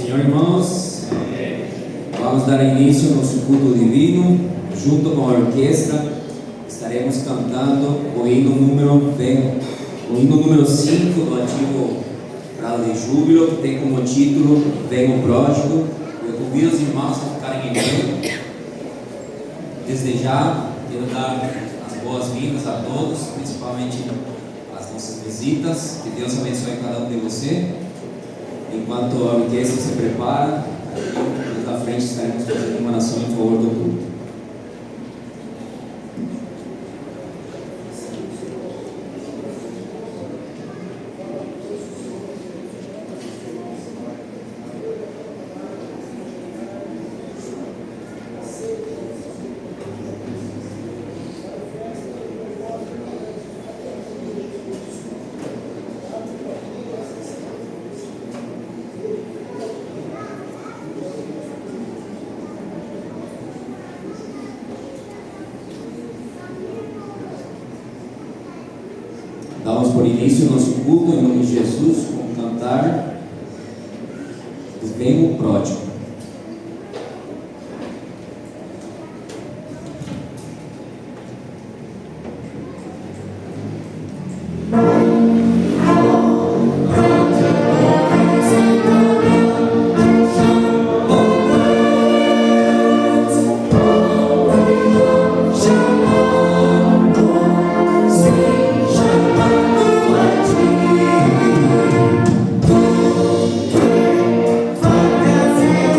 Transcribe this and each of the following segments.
Senhor, irmãos, vamos dar início ao nosso culto divino. Junto com a orquestra, estaremos cantando o hino número 5 do antigo Brado de Júbilo, que tem como título Vem o Pródigo. Eu convido os irmãos a ficarem em pé. Desde já, quero dar as boas-vindas a todos, principalmente as nossas visitas. Que Deus abençoe cada um de vocês. Enquanto a orquestra se prepara, aqui na frente estaremos fazendo uma oração em favor do culto. Damos por início o nosso culto em nome de Jesus com o cantar Vem o Pródigo. Fantasia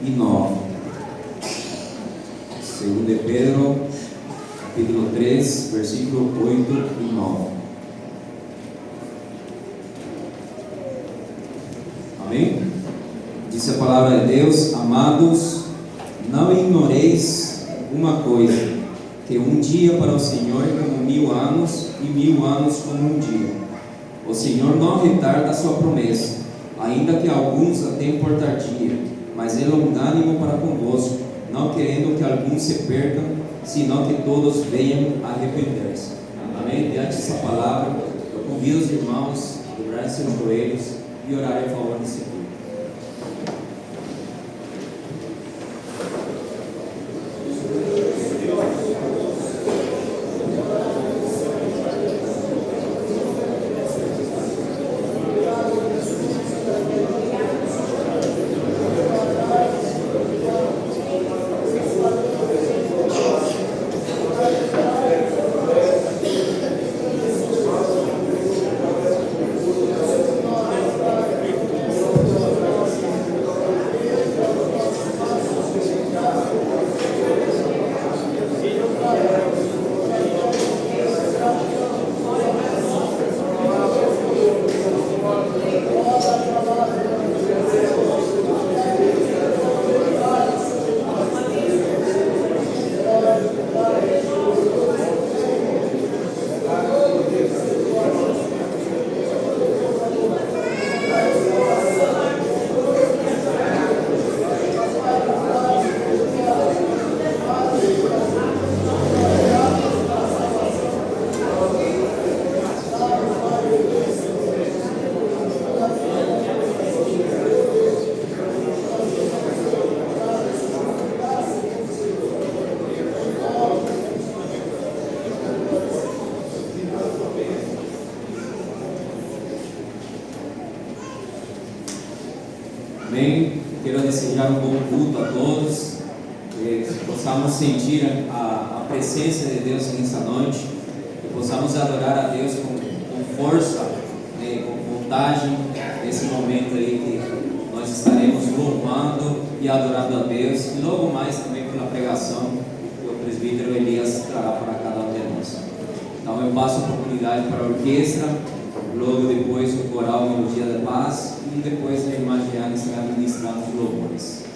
e 9. 2 de Pedro, capítulo 3, versículo 8 e 9. Amém? Diz a palavra de Deus: amados, não ignoreis uma coisa, que um dia para o Senhor é como 1000 anos, e 1000 anos como um dia. O Senhor não retarda a sua promessa, ainda que alguns a tenham por tardia, mas é longânimo para convosco, não querendo que alguns se percam, senão que todos venham a arrepender-se. Amém? Diante dessa palavra, eu convido os irmãos a dobrarem seus joelhos e orarem a favor desse culto. Amém? Quero desejar um bom culto a todos, que possamos sentir a presença de Deus nessa noite, que possamos adorar a Deus com força, né, com vontade, nesse momento aí que nós estaremos louvando e adorando a Deus, e logo mais também pela pregação que o presbítero Elias trará para cada um de nós. Então eu passo a oportunidade para a orquestra, logo depois o coral Melodia da Paz, e depois a irmã Giane será ministrando os louvores.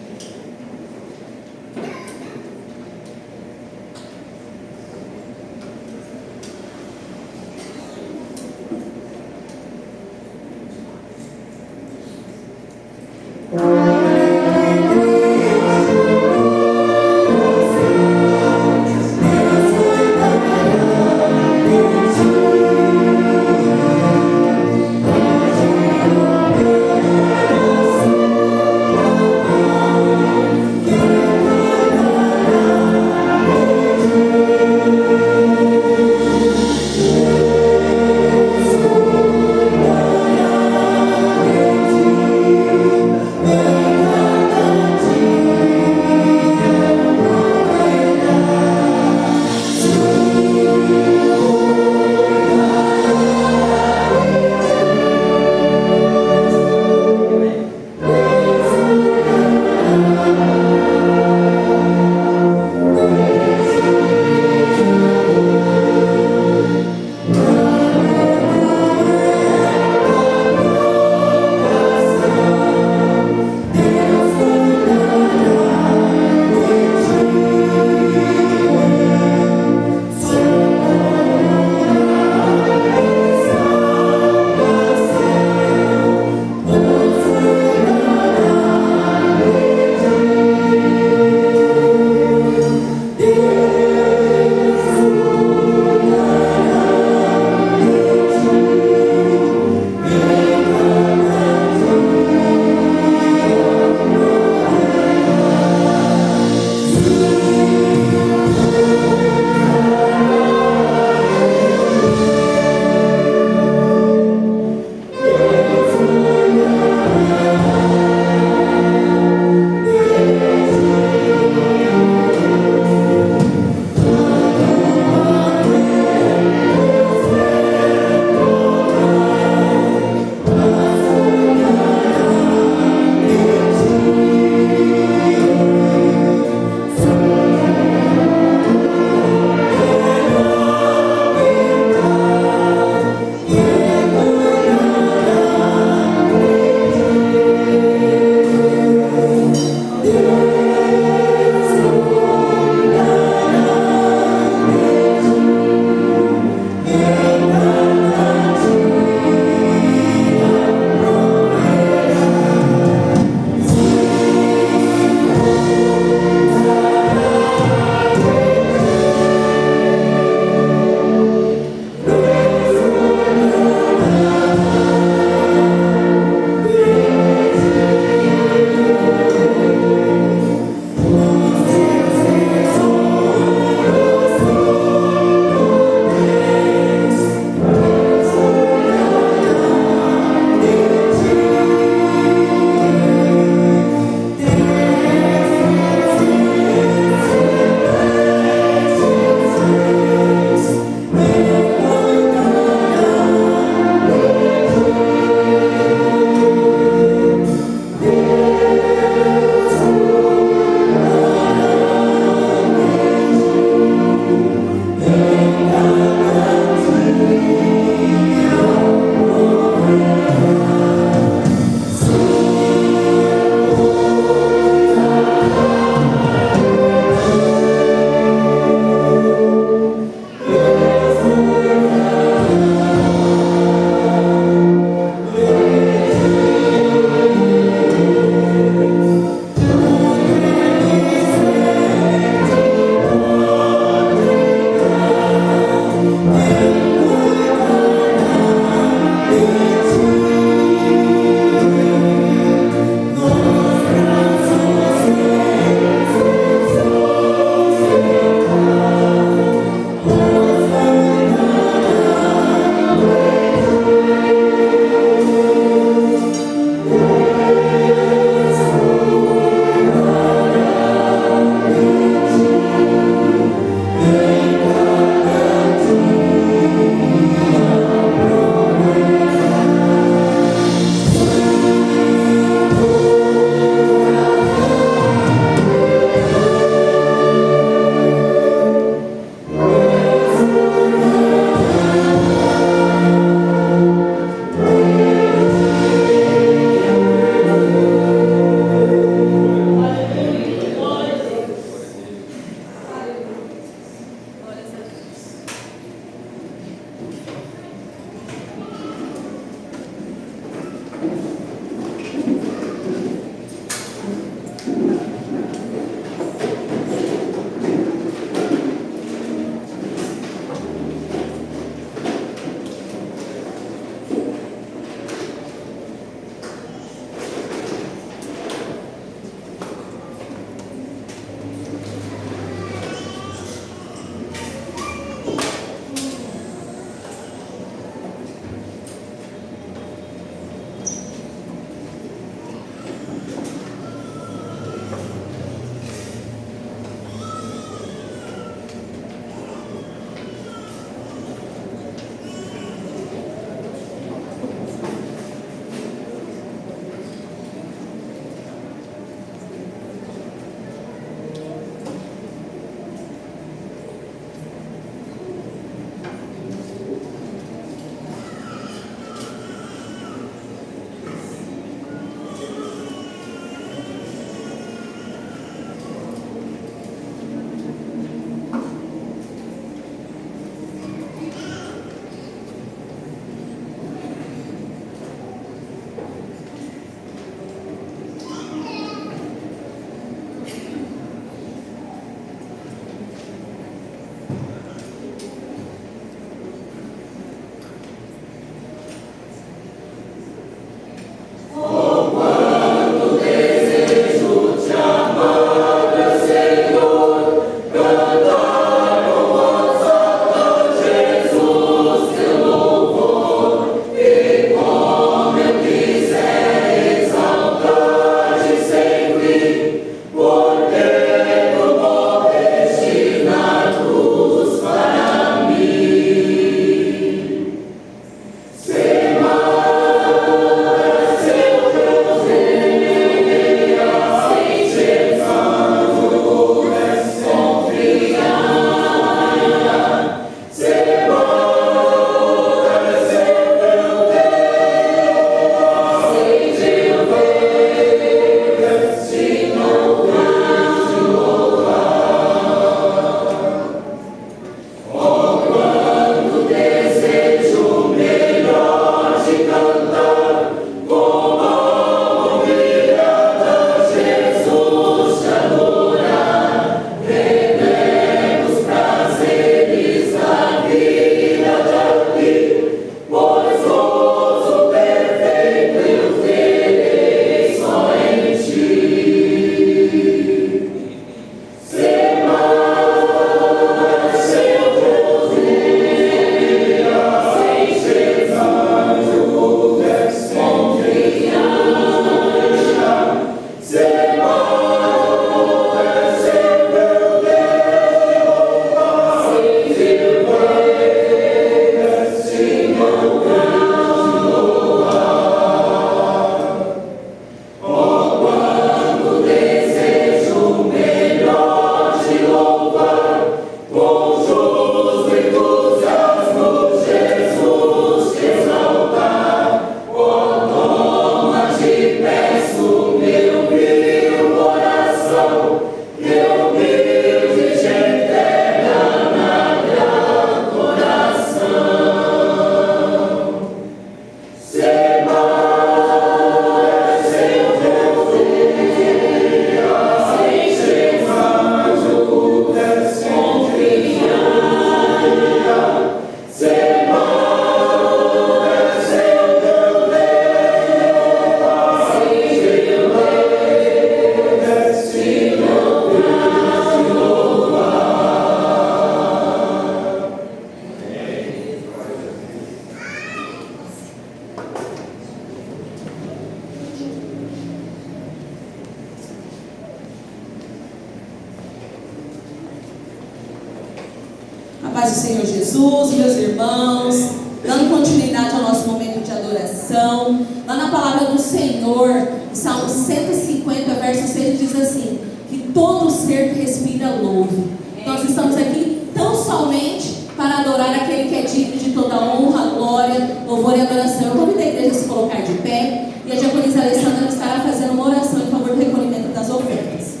paz do Senhor Jesus, meus irmãos, dando continuidade ao nosso momento de adoração. Lá na palavra do Senhor, Salmo 150, verso 6, diz assim: que todo ser que respira louve. Nós estamos aqui tão somente para adorar aquele que é digno de toda honra, glória, louvor e adoração. Eu convido a igreja a se colocar de pé e a diaconisa Alessandra estará fazendo uma oração em favor do recolhimento das ofertas.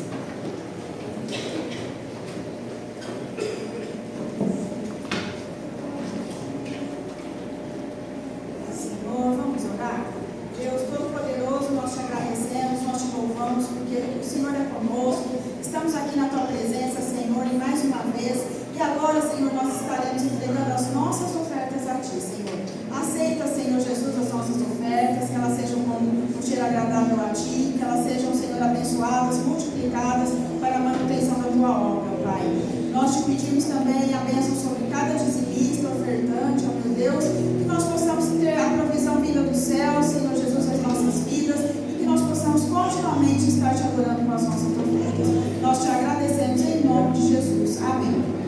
Porque o Senhor é conosco, estamos aqui na Tua presença, Senhor, e mais uma vez, e agora, Senhor, nós estaremos entregando as nossas ofertas a Ti, Senhor. Aceita, Senhor Jesus, as nossas ofertas, que elas sejam com um cheiro agradável a Ti, que elas sejam, Senhor, abençoadas, multiplicadas para a manutenção da Tua obra, Pai. Nós Te pedimos também a bênção sobre cada dizimista, ofertante, ó meu Deus, que nós possamos ter a provisão vinda do céu, Senhor Jesus, as nossas vidas, nós possamos continuamente estar te adorando com as nossas ofertas. Nós te agradecemos em nome de Jesus. Amém.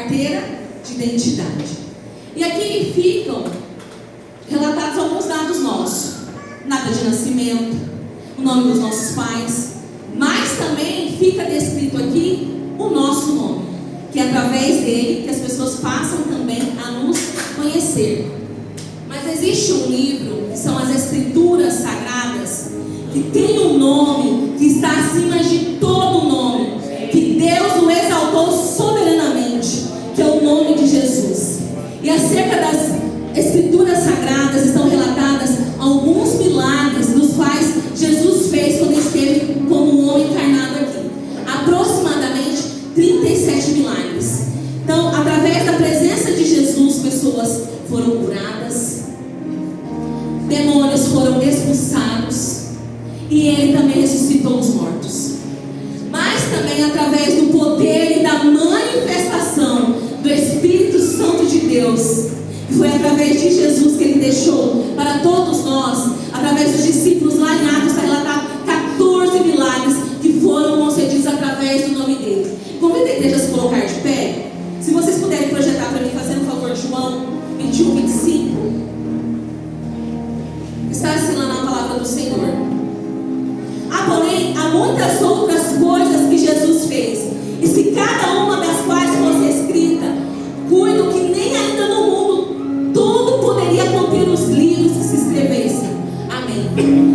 carteira de identidade. E aqui ficam relatados alguns dados nossos: data de nascimento, o nome dos nossos pais, mas também fica descrito aqui o nosso nome, que é através dele que as pessoas passam também a nos conhecer. Mas existe um livro, que são as Escrituras Sagradas, que tem um nome que está acima de todo nome, que Deus o exaltou soberanamente, que é o nome de Jesus. E acerca das Escrituras Sagradas estão relatadas alguns milagres dos quais Jesus fez quando esteve como um homem encarnado aqui. Aproximadamente 37 milagres. Então, através da presença de Jesus, pessoas foram curadas, demônios foram expulsados, e ele também ressuscitou os mortos. Mas também através do poder e da manifestação do Espírito Santo de Deus, foi através de Jesus que ele deixou para todos nós, através dos discípulos. Lá em Atos está relatado 14 milagres que foram concedidos através do nome dele. Convido a igreja a se colocar de pé. Se vocês puderem projetar para mim, fazendo um favor, João 21, 25. Está assim lá na palavra do Senhor. Porém, há muitas outras coisas que Jesus fez, e se cada uma das quais fosse escrita, cuido que nem ainda no mundo todo poderia conter os livros que se escrevessem. Amém.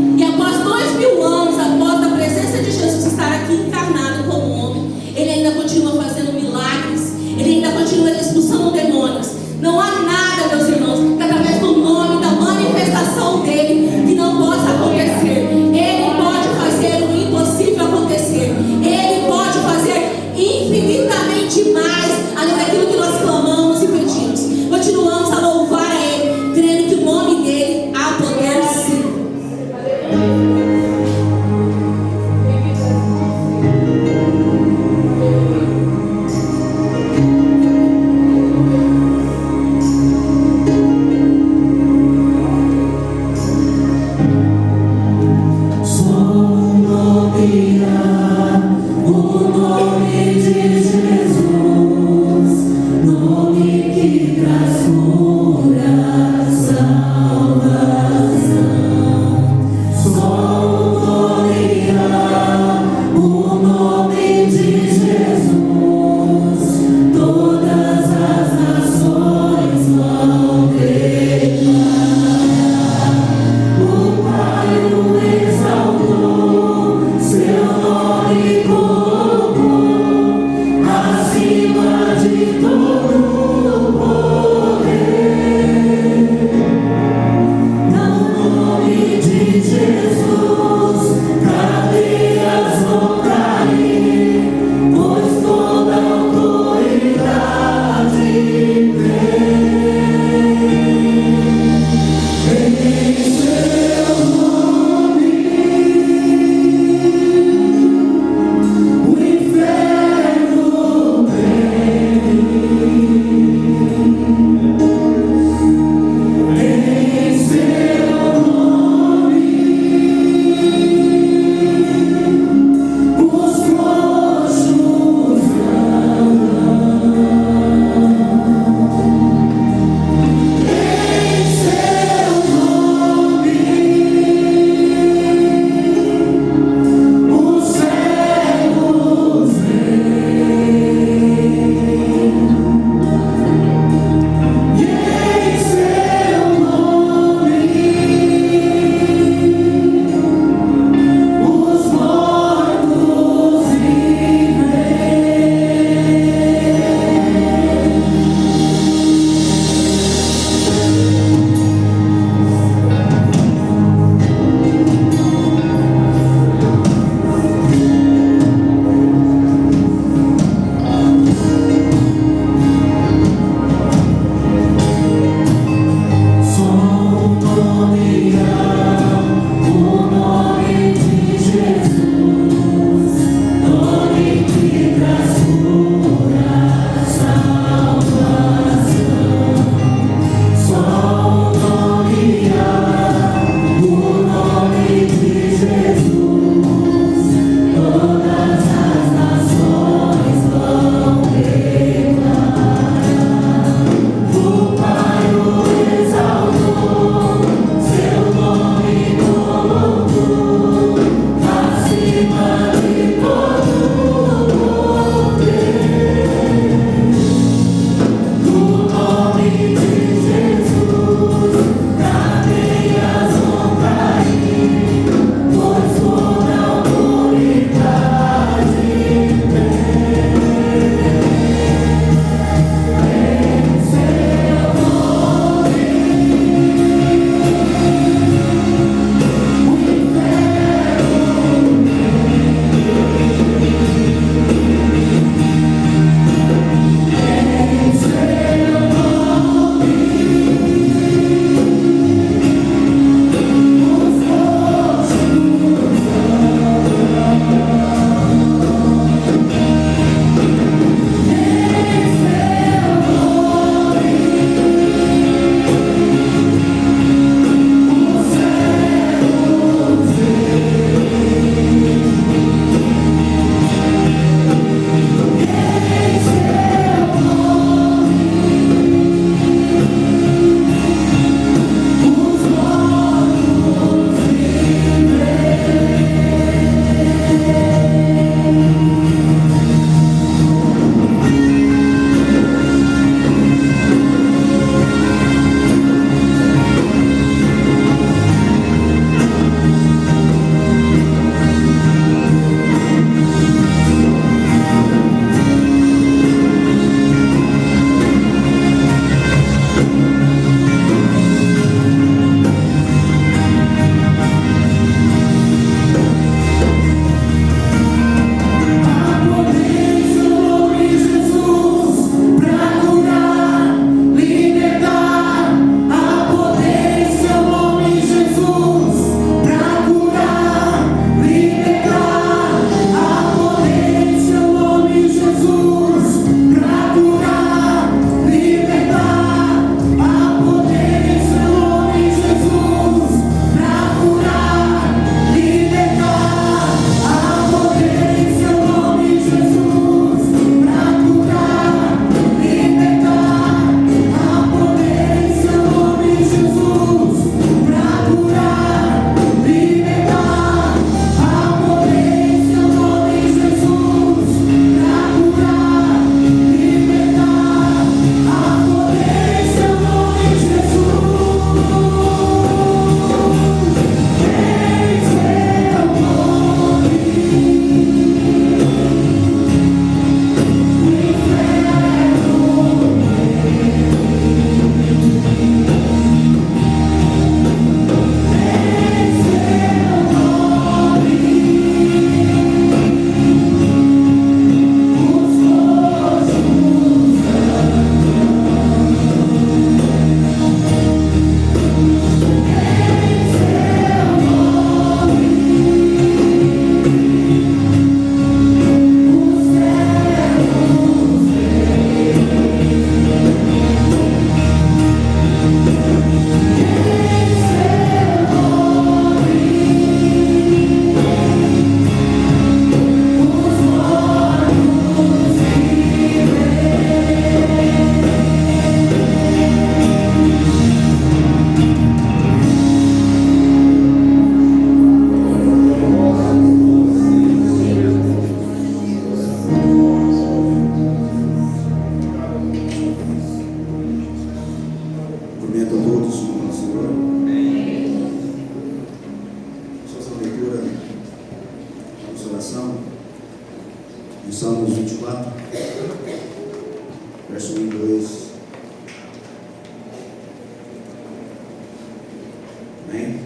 Amém?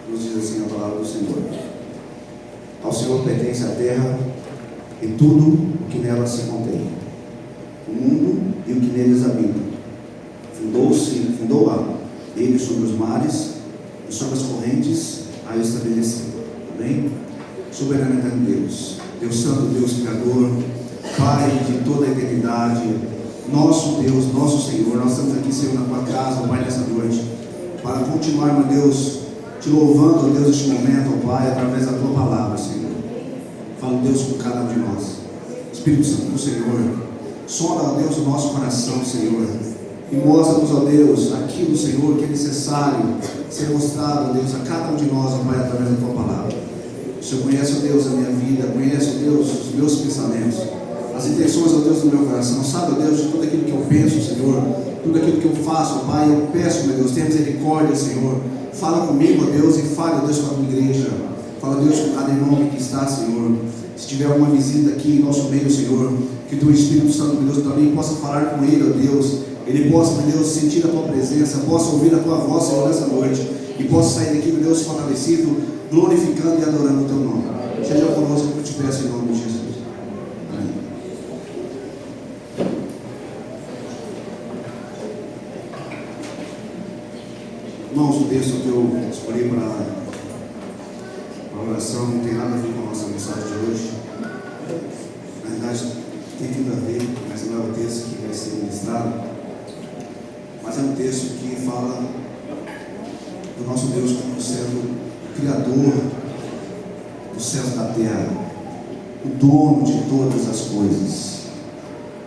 Nos diz assim a palavra do Senhor: ao Senhor pertence a terra e tudo o que nela se contém, o mundo e o que neles habita. Fundou-a ele sobre os mares e sobre as correntes a estabeleceu. Amém? Soberano eterno Deus, Deus Santo, Deus Criador, Pai de toda a eternidade, nosso Deus, nosso Senhor, nós estamos aqui, Senhor, na tua casa, Pai, nessa noite, para continuar, meu Deus, te louvando, Deus, neste momento, Pai, através da tua palavra, Senhor. Fala, Deus, com cada um de nós. Espírito Santo do Senhor, sonda, Deus, o nosso coração, Senhor, e mostra-nos, ó Deus, aquilo, Senhor, que é necessário ser mostrado, ó Deus, a cada um de nós, ó Pai, através da tua palavra. O Senhor conhece, ó Deus, a minha vida, conhece, ó Deus, os meus pensamentos, as intenções, ó Deus, do meu coração. Sabe, ó Deus, de tudo aquilo que eu penso, Senhor, tudo aquilo que eu faço, ó Pai, eu peço, meu Deus, tenha misericórdia, Senhor. Fala comigo, ó Deus, e fale, ó Deus, com a tua igreja. Fala, Deus, com cada irmão que está, Senhor. Se tiver alguma visita aqui em nosso meio, Senhor, que o teu Espírito Santo, meu Deus, também possa falar com ele, ó Deus. Ele possa, meu Deus, sentir a tua presença, possa ouvir a tua voz, Senhor, nessa noite, e possa sair daqui, meu Deus, fortalecido, glorificando e adorando o teu nome. Seja conosco, que eu te peço em nome de Jesus. Amém. Irmãos, o texto que eu escolhi para a oração não tem nada a ver com a nossa mensagem de hoje. Na verdade, tem tudo a ver, mas não é o texto que vai ser ministrado. Mas é um texto que fala do nosso Deus como sendo o Criador dos céus e da terra, o dono de todas as coisas.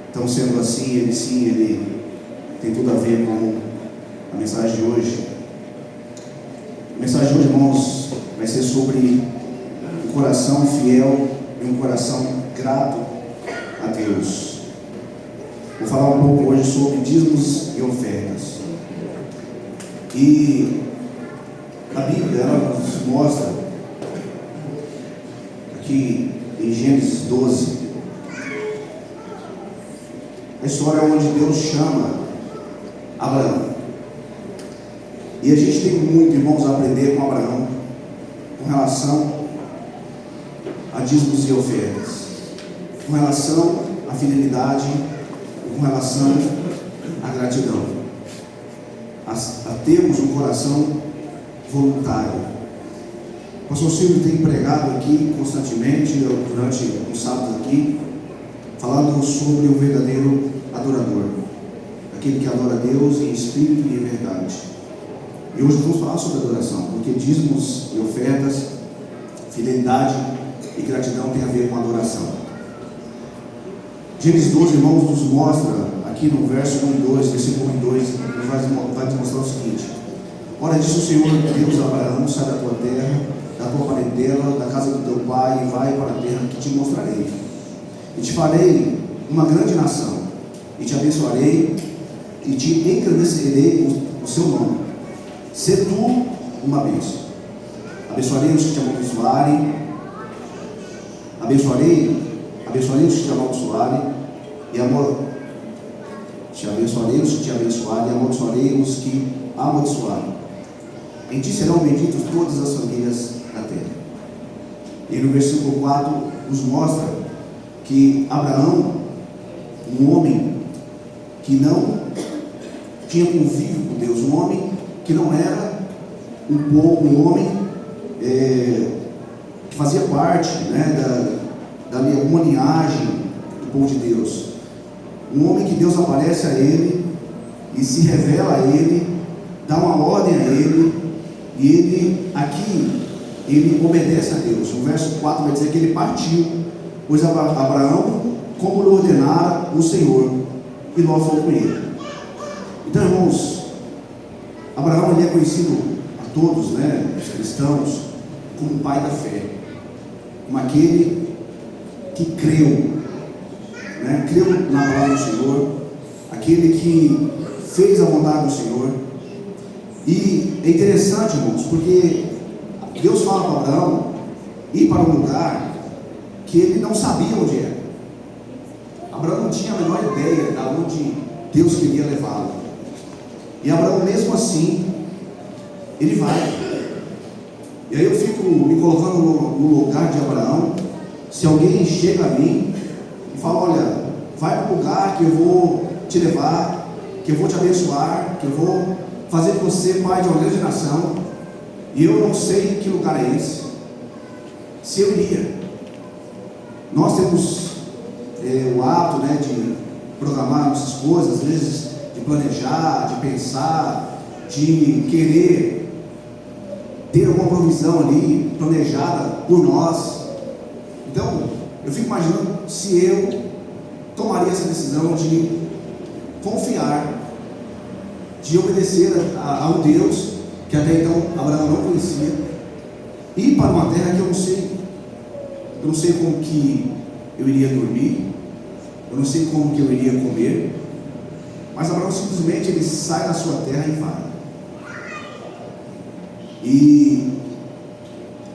Então, sendo assim, ele tem tudo a ver com a mensagem de hoje. A mensagem de hoje, irmãos, vai ser sobre um coração fiel e um coração grato a Deus. Vou falar um pouco hoje sobre dízimos e ofertas. E a Bíblia, ela nos mostra aqui em Gênesis 12 a história onde Deus chama Abraão. E a gente tem muito, irmãos, a aprender com Abraão com relação a dízimos e ofertas, com relação à fidelidade, com relação à gratidão, a termos um coração voluntário. O pastor Silvio tem pregado aqui constantemente, durante uns sábados aqui, falando sobre o verdadeiro adorador, aquele que adora a Deus em espírito e em verdade. E hoje vamos falar sobre adoração, porque dízimos e ofertas, fidelidade e gratidão tem a ver com adoração. Gênesis 12, irmãos, nos mostra, aqui no verso 1 e 2, versículo 1 e 2, vai nos mostrar o seguinte: ora, disse o Senhor Deus a Abraão: sai da tua terra, da tua parentela, da casa do teu pai, e vai para a terra que te mostrarei. E te farei uma grande nação, e te abençoarei, e te engrandecerei o seu nome. Sê tu uma bênção. Abençoarei os que te amaldiçoarem, abençoarei os que te amaldiçoarem, te abençoarei os que te abençoarem, e amaldiçoarei os que amaldiçoarem. Em ti serão benditas todas as famílias da terra. E no versículo 4 nos mostra que Abraão, um homem que não tinha convívio com Deus, um homem que não era um homem que fazia parte, né, da alguma linhagem do povo de Deus, um homem que Deus aparece a ele e se revela a ele, dá uma ordem a ele, e ele obedece a Deus. O verso 4 vai dizer que ele partiu, pois Abraão, como lhe ordenara o Senhor, e logo foi com ele. Então, irmãos, Abraão, ele é conhecido a todos, né, os cristãos, como o pai da fé, como aquele que creu, né, creu na palavra do Senhor, aquele que fez a vontade do Senhor. E é interessante, irmãos, porque Deus fala para Abraão ir para um lugar que ele não sabia onde era. Abraão não tinha a menor ideia de onde Deus queria levá-lo. E Abraão, mesmo assim, ele vai. E aí eu fico me colocando no lugar de Abraão. Se alguém chega a mim e fala: olha, vai para o lugar que eu vou te levar, que eu vou te abençoar, que eu vou fazer de você pai de uma grande nação, e eu não sei que lugar é esse, se eu iria. Nós temos o hábito, né, de programar nossas coisas, às vezes de planejar, de pensar, de querer ter alguma provisão ali planejada por nós. Então eu fico imaginando se eu tomaria essa decisão de confiar, de obedecer a um Deus que até então Abraão não conhecia, ir para uma terra que eu não sei como que eu iria dormir, eu não sei como que eu iria comer, mas Abraão simplesmente ele sai da sua terra e vai. E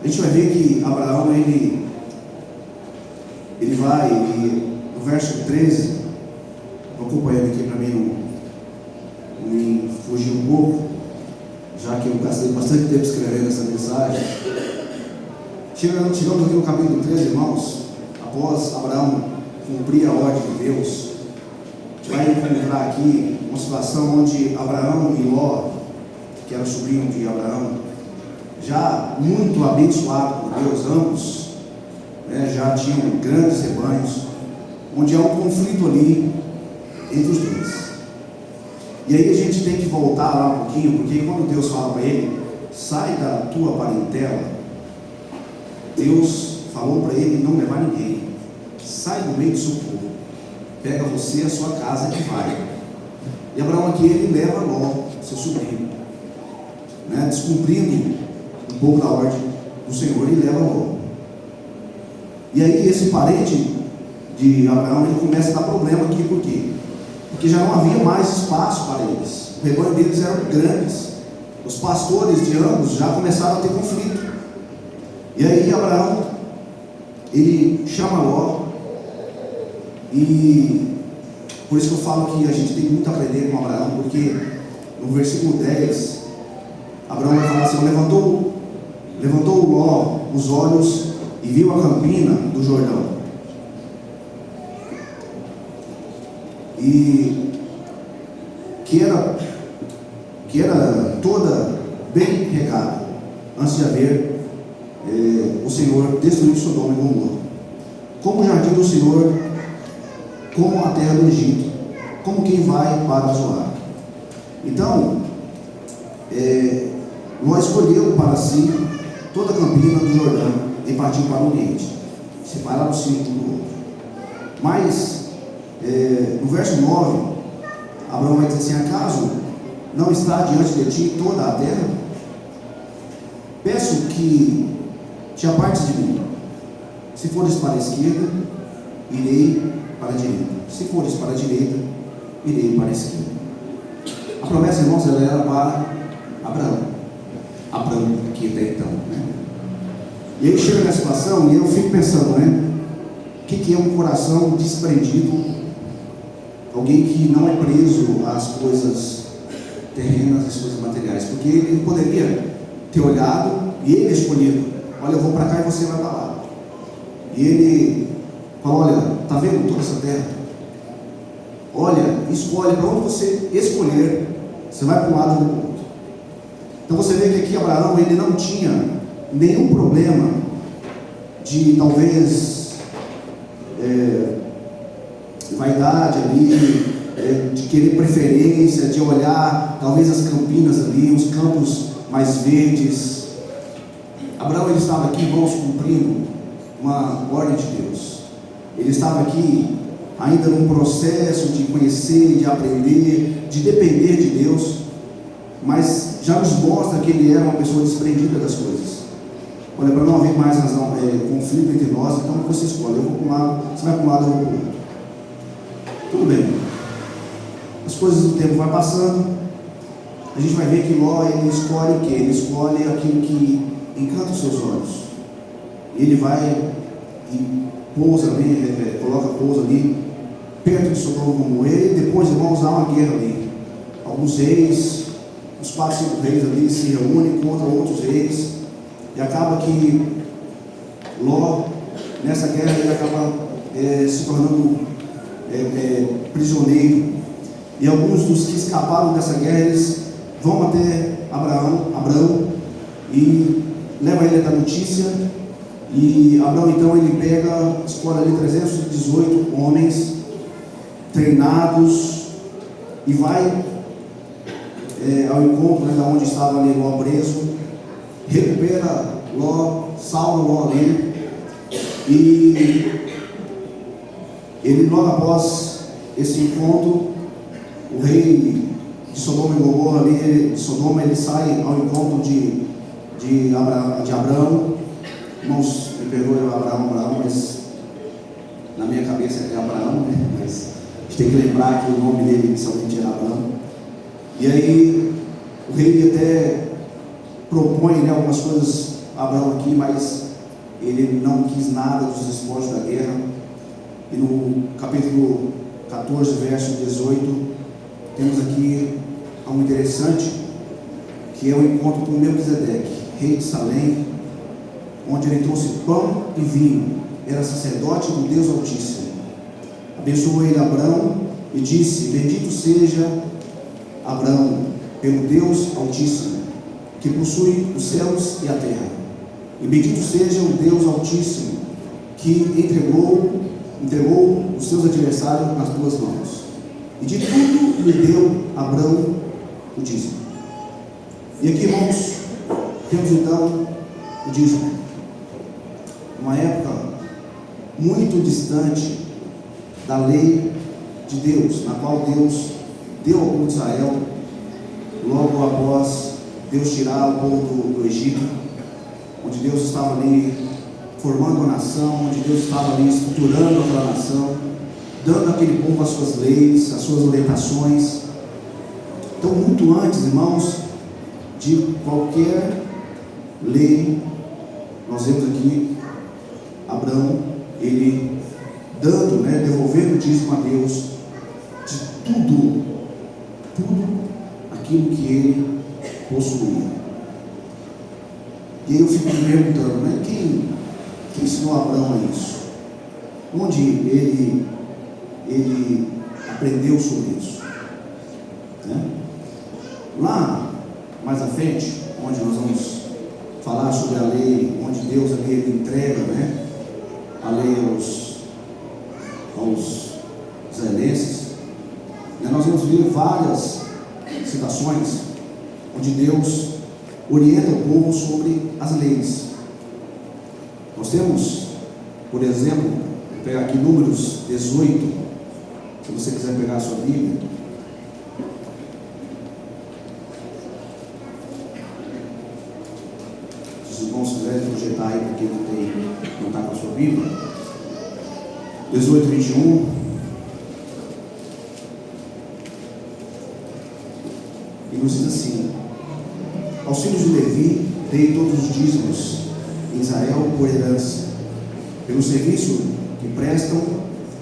a gente vai ver que Abraão ele vai, no verso 13, estou acompanhando aqui para mim não me fugir um pouco, já que eu gastei bastante tempo escrevendo essa mensagem. Chegamos aqui no capítulo 13, irmãos. Após Abraão cumprir a ordem de Deus, a gente vai encontrar aqui uma situação onde Abraão e Ló, que era o sobrinho de Abraão, já muito abençoado por Deus, ambos, né, já tinham grandes rebanhos, onde há um conflito ali entre os dois. E aí a gente tem que voltar lá um pouquinho, porque quando Deus fala para ele: sai da tua parentela, Deus falou para ele não levar ninguém, sai do meio do seu povo, pega você e a sua casa e vai. E Abraão aqui ele leva Ló, seu sobrinho, né, descumprindo um pouco da ordem do Senhor, e leva Ló. E aí esse parente de Abraão ele começa a dar problema aqui. Por quê? Porque já não havia mais espaço para eles, o rebanho deles eram grandes, os pastores de ambos já começaram a ter conflito. E aí Abraão ele chama Ló, e por isso que eu falo que a gente tem muito a aprender com Abraão, porque no versículo 10 Abraão vai falar assim: levantou Ló os olhos e viu a campina do Jordão, e que era toda bem regada, antes de haver o Senhor destruiu Sodoma e Gomorra, como o jardim do Senhor, como a terra do Egito, como quem vai para Zoar. Então Ló escolheu para si toda a campina do Jordão e partiu para o Oriente, se vai lá no círculo do outro. Mas no verso 9 Abraão vai dizer assim: acaso não está diante de ti toda a terra? Peço que te apartes de mim. Se fores para a esquerda, irei para a direita. Se fores para a direita, irei para a esquerda. A promessa, irmãos, ela era para Abraão, aqui até então, né? E aí chega nessa situação e eu fico pensando, né? O que é um coração desprendido? Alguém que não é preso às coisas terrenas, às coisas materiais. Porque ele poderia ter olhado e ele escolhido: olha, eu vou para cá e você vai para lá. E ele falou: olha, está vendo toda essa terra? Olha, escolhe para onde você escolher, você vai para um lado ou para o outro. Então você vê que aqui Abraão ele não tinha nenhum problema de talvez vaidade ali, de querer preferência, de olhar talvez as campinas ali, os campos mais verdes. Abraão ele estava aqui, irmãos, cumprindo uma ordem de Deus. Ele estava aqui ainda num processo de conhecer, de aprender, de depender de Deus, mas já nos mostra que ele era uma pessoa desprendida das coisas. Olha, para não haver mais razão, conflito entre nós, então você escolhe: eu vou para um lado, você vai para um lado, eu vou para o outro. Tudo bem. As coisas do tempo vai passando, a gente vai ver que Ló ele escolhe o quê? Ele escolhe aquilo que encanta os seus olhos. E ele vai e pousa ali, pousa ali perto de Sodoma e Gomorra. E depois, irmãos, há uma guerra ali. Alguns reis os 4, 5 reis ali se reúnem contra outros reis, e acaba que Ló, nessa guerra, ele acaba se tornando prisioneiro. E alguns dos que escaparam dessa guerra, eles vão até Abraão e leva ele da notícia. E Abraão então ele escolhe ali 318 homens treinados e vai ao encontro, né, da onde estava ali Ló preso, recupera Ló, salva Ló ali, e ele logo após esse encontro, o rei de Sodoma e Gomorra ali, de Sodoma, ele sai ao encontro de Abraão. Irmãos, me perdoem Abraão, mas na minha cabeça é Abraão, né? Mas a gente tem que lembrar que o nome dele inicialmente era Abraão. E aí o rei até propõe, né, algumas coisas a Abraão aqui, mas ele não quis nada dos espólios da guerra. E no capítulo 14, verso 18, temos aqui algo interessante, que é o encontro com Melquisedeque, rei de Salém, onde ele trouxe pão e vinho, era sacerdote do Deus Altíssimo. Abençoou ele Abraão e disse: bendito seja Abraão pelo Deus Altíssimo, que possui os céus e a terra, e bendito seja o Deus Altíssimo, que entregou os seus adversários nas tuas mãos. E de tudo lhe deu Abraão o dízimo. E aqui, irmãos, temos então o dízimo. Uma época muito distante da lei de Deus, na qual Deus deu ao povo de Israel, logo após Deus tirar o povo do Egito, onde Deus estava ali formando a nação, onde Deus estava ali estruturando aquela nação, dando àquele povo as suas leis, as suas orientações. Então, muito antes, irmãos, de qualquer lei, nós vemos aqui Abraão, ele dando, né, devolvendo o dízimo a Deus de tudo aquilo que ele possuía. E aí eu fico me perguntando, né, quem ensinou Abraão a isso? Onde ele aprendeu sobre isso? Né? Lá, mais à frente, onde nós vamos falar sobre a lei, onde Deus ali ele entrega, né, a lei aos israelenses, né, nós vamos ver várias citações onde Deus orienta o povo sobre as leis. Nós temos, por exemplo, vou pegar aqui Números 18, se você quiser pegar a sua Bíblia. Se os irmãos quiserem projetar aí para quem não está com a sua Bíblia. 18, 21. E nos diz assim: aos filhos de Levi dei todos os dízimos em Israel por herança, pelo serviço que prestam,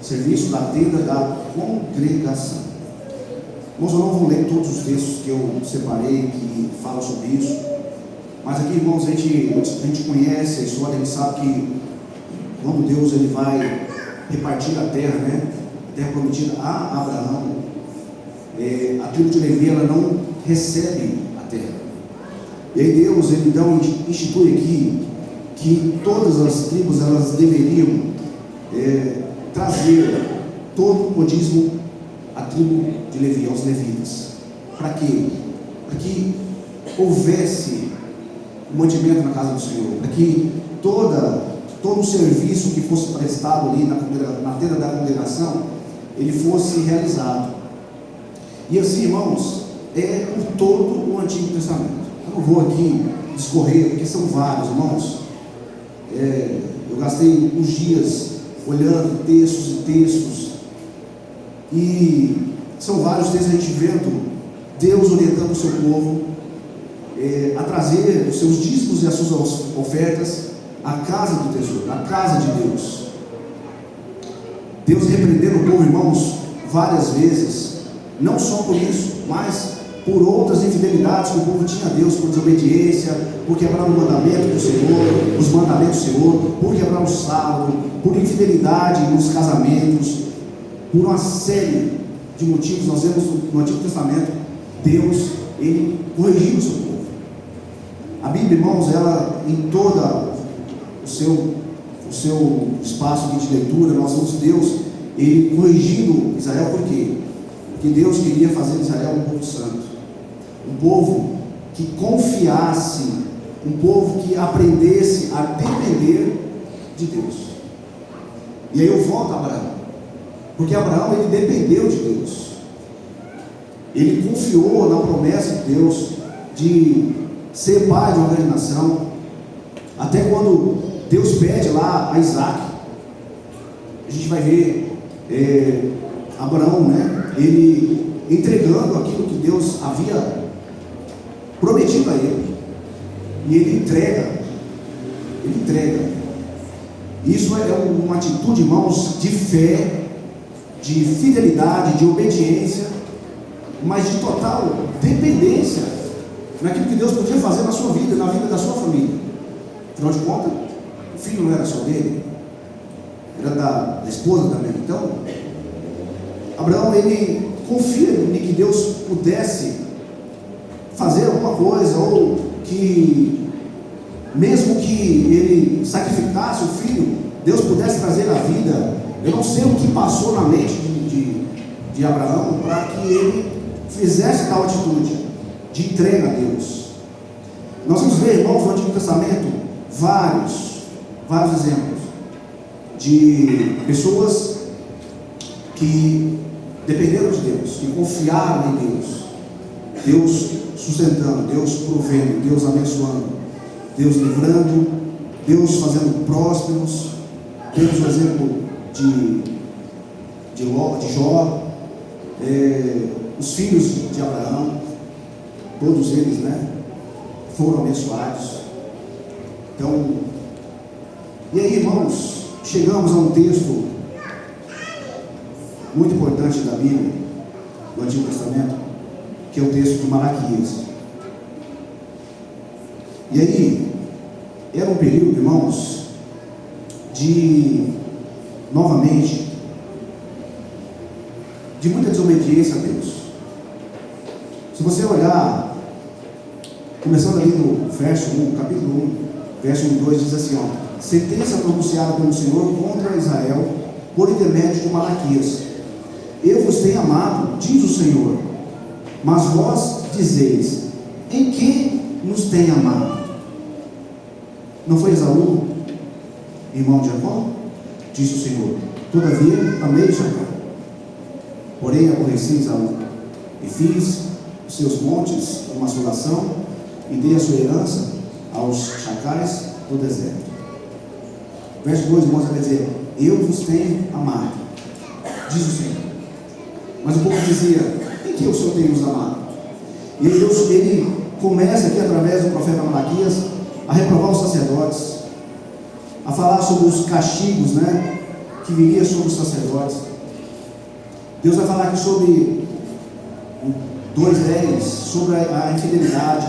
serviço da tenda da congregação. Irmãos, eu não vou ler todos os textos que eu separei que falam sobre isso, mas aqui, irmãos, a gente conhece a história, a gente sabe que quando Deus ele vai repartir a terra, né, a terra prometida a Abraão, a tribo de Levi ela não recebe a terra. E aí Deus ele então institui aqui que todas as tribos elas deveriam trazer todo o dízimo à tribo de Levi, aos levitas. Para quê? Para que houvesse o mantimento na casa do Senhor, para que todo o serviço que fosse prestado ali na tenda da congregação, ele fosse realizado. E assim, irmãos, por todo o Antigo Testamento. Eu não vou aqui discorrer, porque são vários, irmãos. Eu gastei uns dias olhando textos e textos, e são vários textos a gente vendo Deus orientando o seu povo a trazer os seus dízimos e as suas ofertas à casa do tesouro, à casa de Deus. Deus repreendendo o povo, irmãos, várias vezes, não só por isso, mas por outras infidelidades que o povo tinha a Deus, por desobediência, por quebrar o mandamento do Senhor, os mandamentos do Senhor, por quebrar o sábado, por infidelidade nos casamentos, por uma série de motivos. Nós vemos no Antigo Testamento, Deus, Ele corrigiu o seu povo. A Bíblia, irmãos, ela, em toda o seu espaço de leitura, nós vemos Deus, Ele corrigindo Israel. Por quê? Porque Deus queria fazer de Israel um povo santo, um povo que confiasse, um povo que aprendesse a depender de Deus. E aí eu volto a Abraão, porque Abraão, ele dependeu de Deus, ele confiou na promessa de Deus de ser pai de uma grande nação. Até quando Deus pede lá a Isaac, a gente vai ver Abraão, né, ele entregando aquilo que Deus havia prometido a ele, e ele entrega. Isso é uma atitude, irmãos, de fé, de fidelidade, de obediência, mas de total dependência naquilo que Deus podia fazer na sua vida, na vida da sua família. Afinal de contas, o filho não era só dele, era da esposa também. Então, Abraão, ele confia em que Deus pudesse fazer alguma coisa, ou que mesmo que ele sacrificasse o filho, Deus pudesse trazer a vida. Eu não sei o que passou na mente de Abraão para que ele fizesse tal atitude de entrega a Deus. Nós vamos ver, irmãos, no Antigo Testamento vários exemplos de pessoas que dependeram de Deus, que confiaram em Deus, Deus sustentando, Deus provendo, Deus abençoando, Deus livrando, Deus fazendo prósperos. Temos o exemplo de Jó, os filhos de Abraão, todos eles, né, foram abençoados. Então, e aí, irmãos, chegamos a um texto muito importante da Bíblia, do Antigo Testamento, que é o texto de Malaquias. E aí, era um período, irmãos, novamente, de muita desobediência a Deus. Se você olhar, começando ali no verso 1, capítulo 1, verso 1 e 2, diz assim, sentença pronunciada pelo Senhor contra Israel, por intermédio de Malaquias. Eu vos tenho amado, diz o Senhor, mas vós dizeis, em que nos tem amado? Não foi Esaú, irmão de Jacó? Disse o Senhor, todavia amei Jacó, porém aborreci Esaú, e fiz os seus montes uma assolação, e dei a sua herança aos chacais do deserto. Verso 2, irmãos, vai dizer, eu vos tenho amado, diz o Senhor. Mas o povo dizia, em que o Senhor tem nos amado? E Deus, ele começa aqui através do profeta Malaquias a reprovar os sacerdotes, a falar sobre os castigos, né, que viria sobre os sacerdotes. Deus vai falar aqui sobre 2:10, sobre a infidelidade.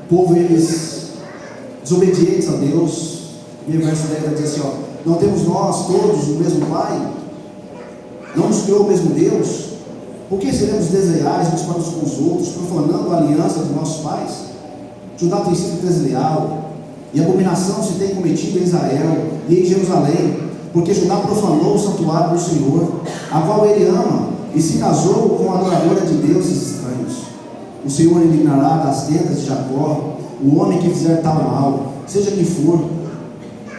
O povo, eles desobedientes a Deus. E o verso 10 vai dizer assim, não temos nós todos o mesmo Pai? Não nos criou o mesmo Deus? Por que seremos desleais uns para com os outros, profanando a aliança dos nossos pais? Judá tem sido desleal, e abominação se tem cometido em Israel e em Jerusalém, porque Judá profanou o santuário do Senhor, a qual ele ama, e se casou com a adoradora de deuses estranhos. O Senhor eliminará das tendas de Jacó o homem que fizer tal mal, seja quem for,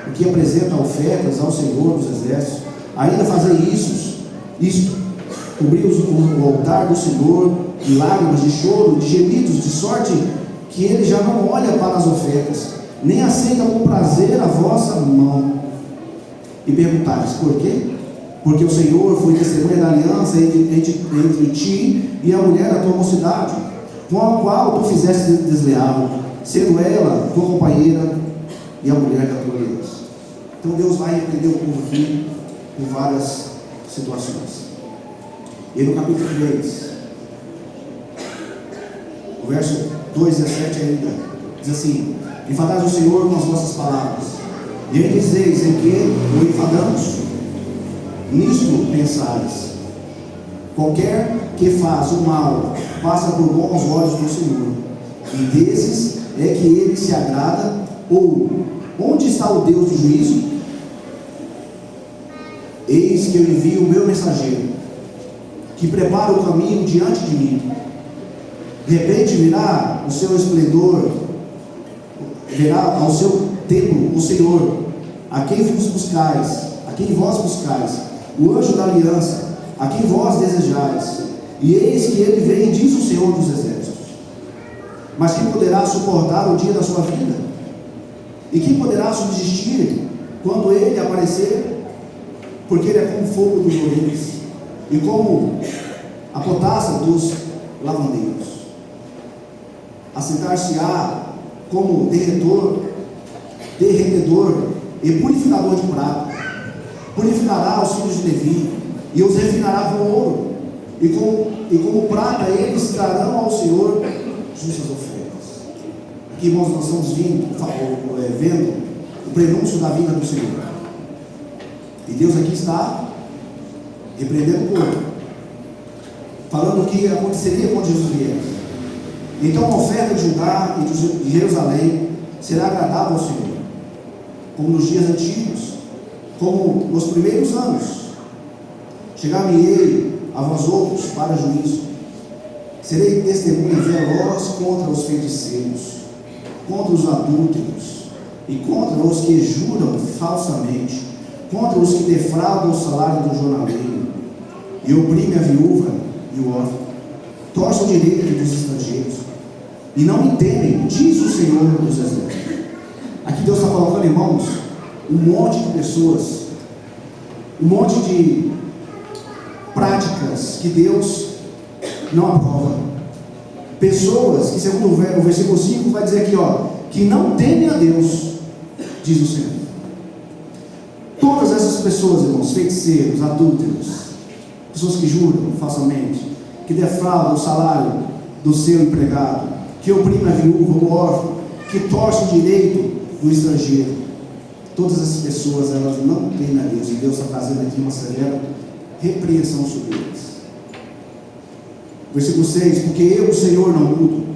o que apresenta ofertas ao Senhor dos exércitos, ainda fazer isto, cobrir o altar do Senhor de lágrimas, de choro, de gemidos, de sorte que ele já não olha para as ofertas, nem aceita com prazer a vossa mão. E perguntares, por quê? Porque o Senhor foi testemunha da aliança entre ti e a mulher da tua mocidade, com a qual tu fizeste desleal, sendo ela tua companheira e a mulher da tua aliança. Então Deus vai repreender o povo aqui por várias situações. E E no capítulo 3, o verso 2:17 ainda, diz assim: enfadais o Senhor com as vossas palavras, e ele dizeis em que o enfadamos. Nisto pensais: qualquer que faz o mal passa por bons olhos do Senhor, e desses é que ele se agrada. Ou onde está o Deus do juízo? Eis que eu envio o meu mensageiro, que prepara o caminho diante de mim. De repente virá o seu esplendor, verá ao seu templo o Senhor, a quem vos buscais, a quem vós buscais, o anjo da aliança, a quem vós desejais. E eis que ele vem, diz o Senhor dos exércitos. Mas quem poderá suportar o dia da sua vida? E quem poderá subsistir quando ele aparecer? Porque ele é como fogo dos oureiros e como a potassa dos lavandeiros. Assentar-se-á como derretedor e purificador de prata. Purificará os filhos de Levi e os refinará com ouro, e como prata eles trarão ao Senhor justas ofertas. Aqui, irmãos, nós estamos vendo o prenúncio da vinda do Senhor. E Deus aqui está repreendendo o povo, falando o que aconteceria quando Jesus viesse. Então a oferta de Judá e de Jerusalém será agradável ao Senhor, como nos dias antigos, como nos primeiros anos. Chegar-me-ei a vós outros para juízo. Serei testemunha veloz contra os feiticeiros, contra os adúlteros e contra os que juram falsamente, contra os que defraudam o salário do jornaleiro e oprimem a viúva e o órfão, torcem o direito dos estrangeiros e não me temem, diz o Senhor dos exércitos. Aqui Deus está colocando, irmãos, um monte de pessoas, um monte de práticas que Deus não aprova. Pessoas que, segundo o versículo 5, vai dizer aqui, que não temem a Deus, diz o Senhor. Todas essas pessoas, irmãos, feiticeiros, adúlteros, pessoas que juram falsamente, que defraudam o salário do seu empregado, que oprimem a viúva, o órfão, que torcem o direito do estrangeiro, todas essas pessoas, elas não temem a Deus, e Deus está trazendo aqui uma severa repreensão sobre eles. Versículo 6: porque eu, o Senhor, não mudo,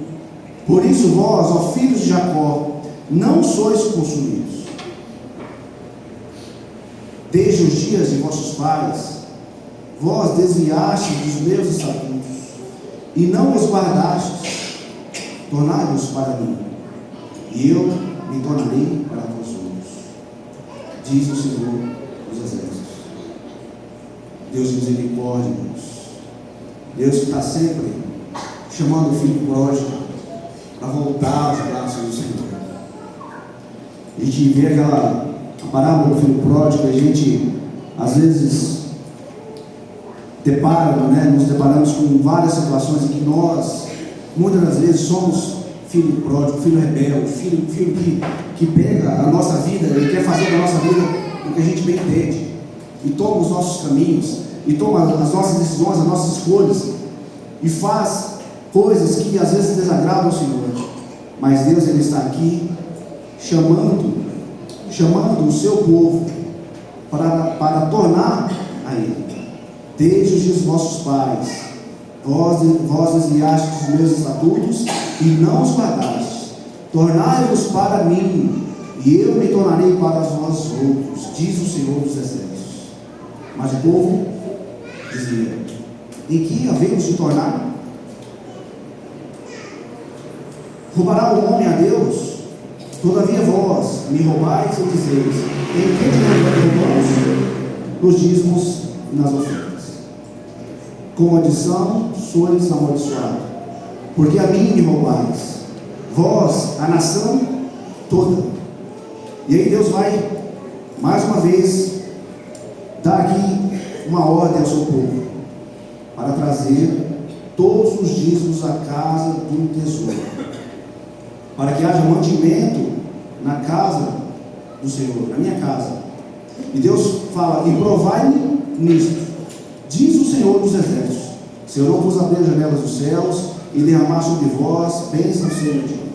por isso vós, ó filhos de Jacó, não sois consumidos. Desde os dias de vossos pais, vós desviastes dos meus estatutos, e não os guardastes. Tornai-vos para mim, e eu me tornarei para vós outros, diz o Senhor dos exércitos. Deus de misericórdia, irmãos. Deus que está sempre chamando o filho pródigo para voltar aos braços do Senhor. A gente vê a parábola do filho pródigo, a gente às vezes nos deparamos com várias situações em que nós, muitas das vezes, somos filho pródigo, filho rebelde, filho que pega a nossa vida e quer fazer da nossa vida o que a gente bem entende, e toma os nossos caminhos, e toma as nossas decisões, as nossas escolhas, e faz coisas que às vezes desagradam ao Senhor. Mas Deus, Ele está aqui chamando o seu povo para tornar a Ele. Desde os dias dos vossos pais, vós desviastes os meus estatutos e não os guardastes. Tornai-vos para mim, e eu me tornarei para vós outros, diz o Senhor dos exércitos. Mas o povo dizia: em que havemos de tornar? Roubará o homem a Deus? Todavia vós me roubais e dizeis: em que te roubamos? Nos dízimos e nas ofertas. Com maldição sois amaldiçoados, porque a mim me roubais, vós, a nação toda. E aí Deus vai, mais uma vez, dar aqui uma ordem ao seu povo, para trazer todos os dízimos à casa do tesouro, para que haja mantimento na casa do Senhor, na minha casa. E Deus fala: e provai-me nisto, diz o Senhor dos exércitos, Se eu não vos abrir as janelas dos céus e derramar sobre vós bênçãos sem medida.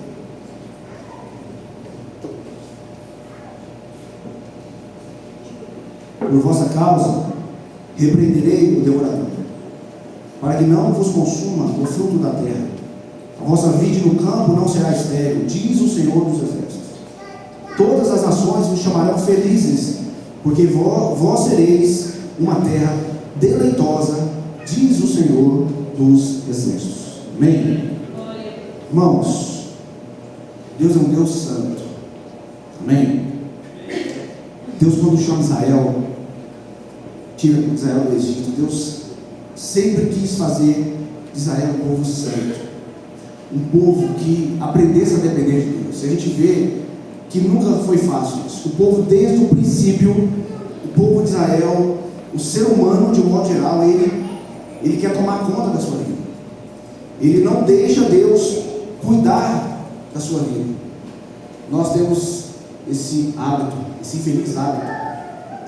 Por vossa causa, repreenderei o devorador, para que não vos consuma o fruto da terra. A vossa vide no campo não será estéril, diz o Senhor dos Exércitos. Todas as nações me chamarão felizes, porque vós sereis uma terra deleitosa, diz o Senhor dos Exércitos. Amém? Irmãos, Deus é um Deus santo. Amém? Deus, quando chama Israel, tira Israel do Egito, Deus sempre quis fazer de Israel um povo santo, um povo que aprendesse a depender de Deus. A gente vê que nunca foi fácil isso. O povo, desde o princípio, o povo de Israel, o ser humano de um modo geral, ele quer tomar conta da sua vida. Ele não deixa Deus cuidar da sua vida. Nós temos esse hábito, esse infeliz hábito,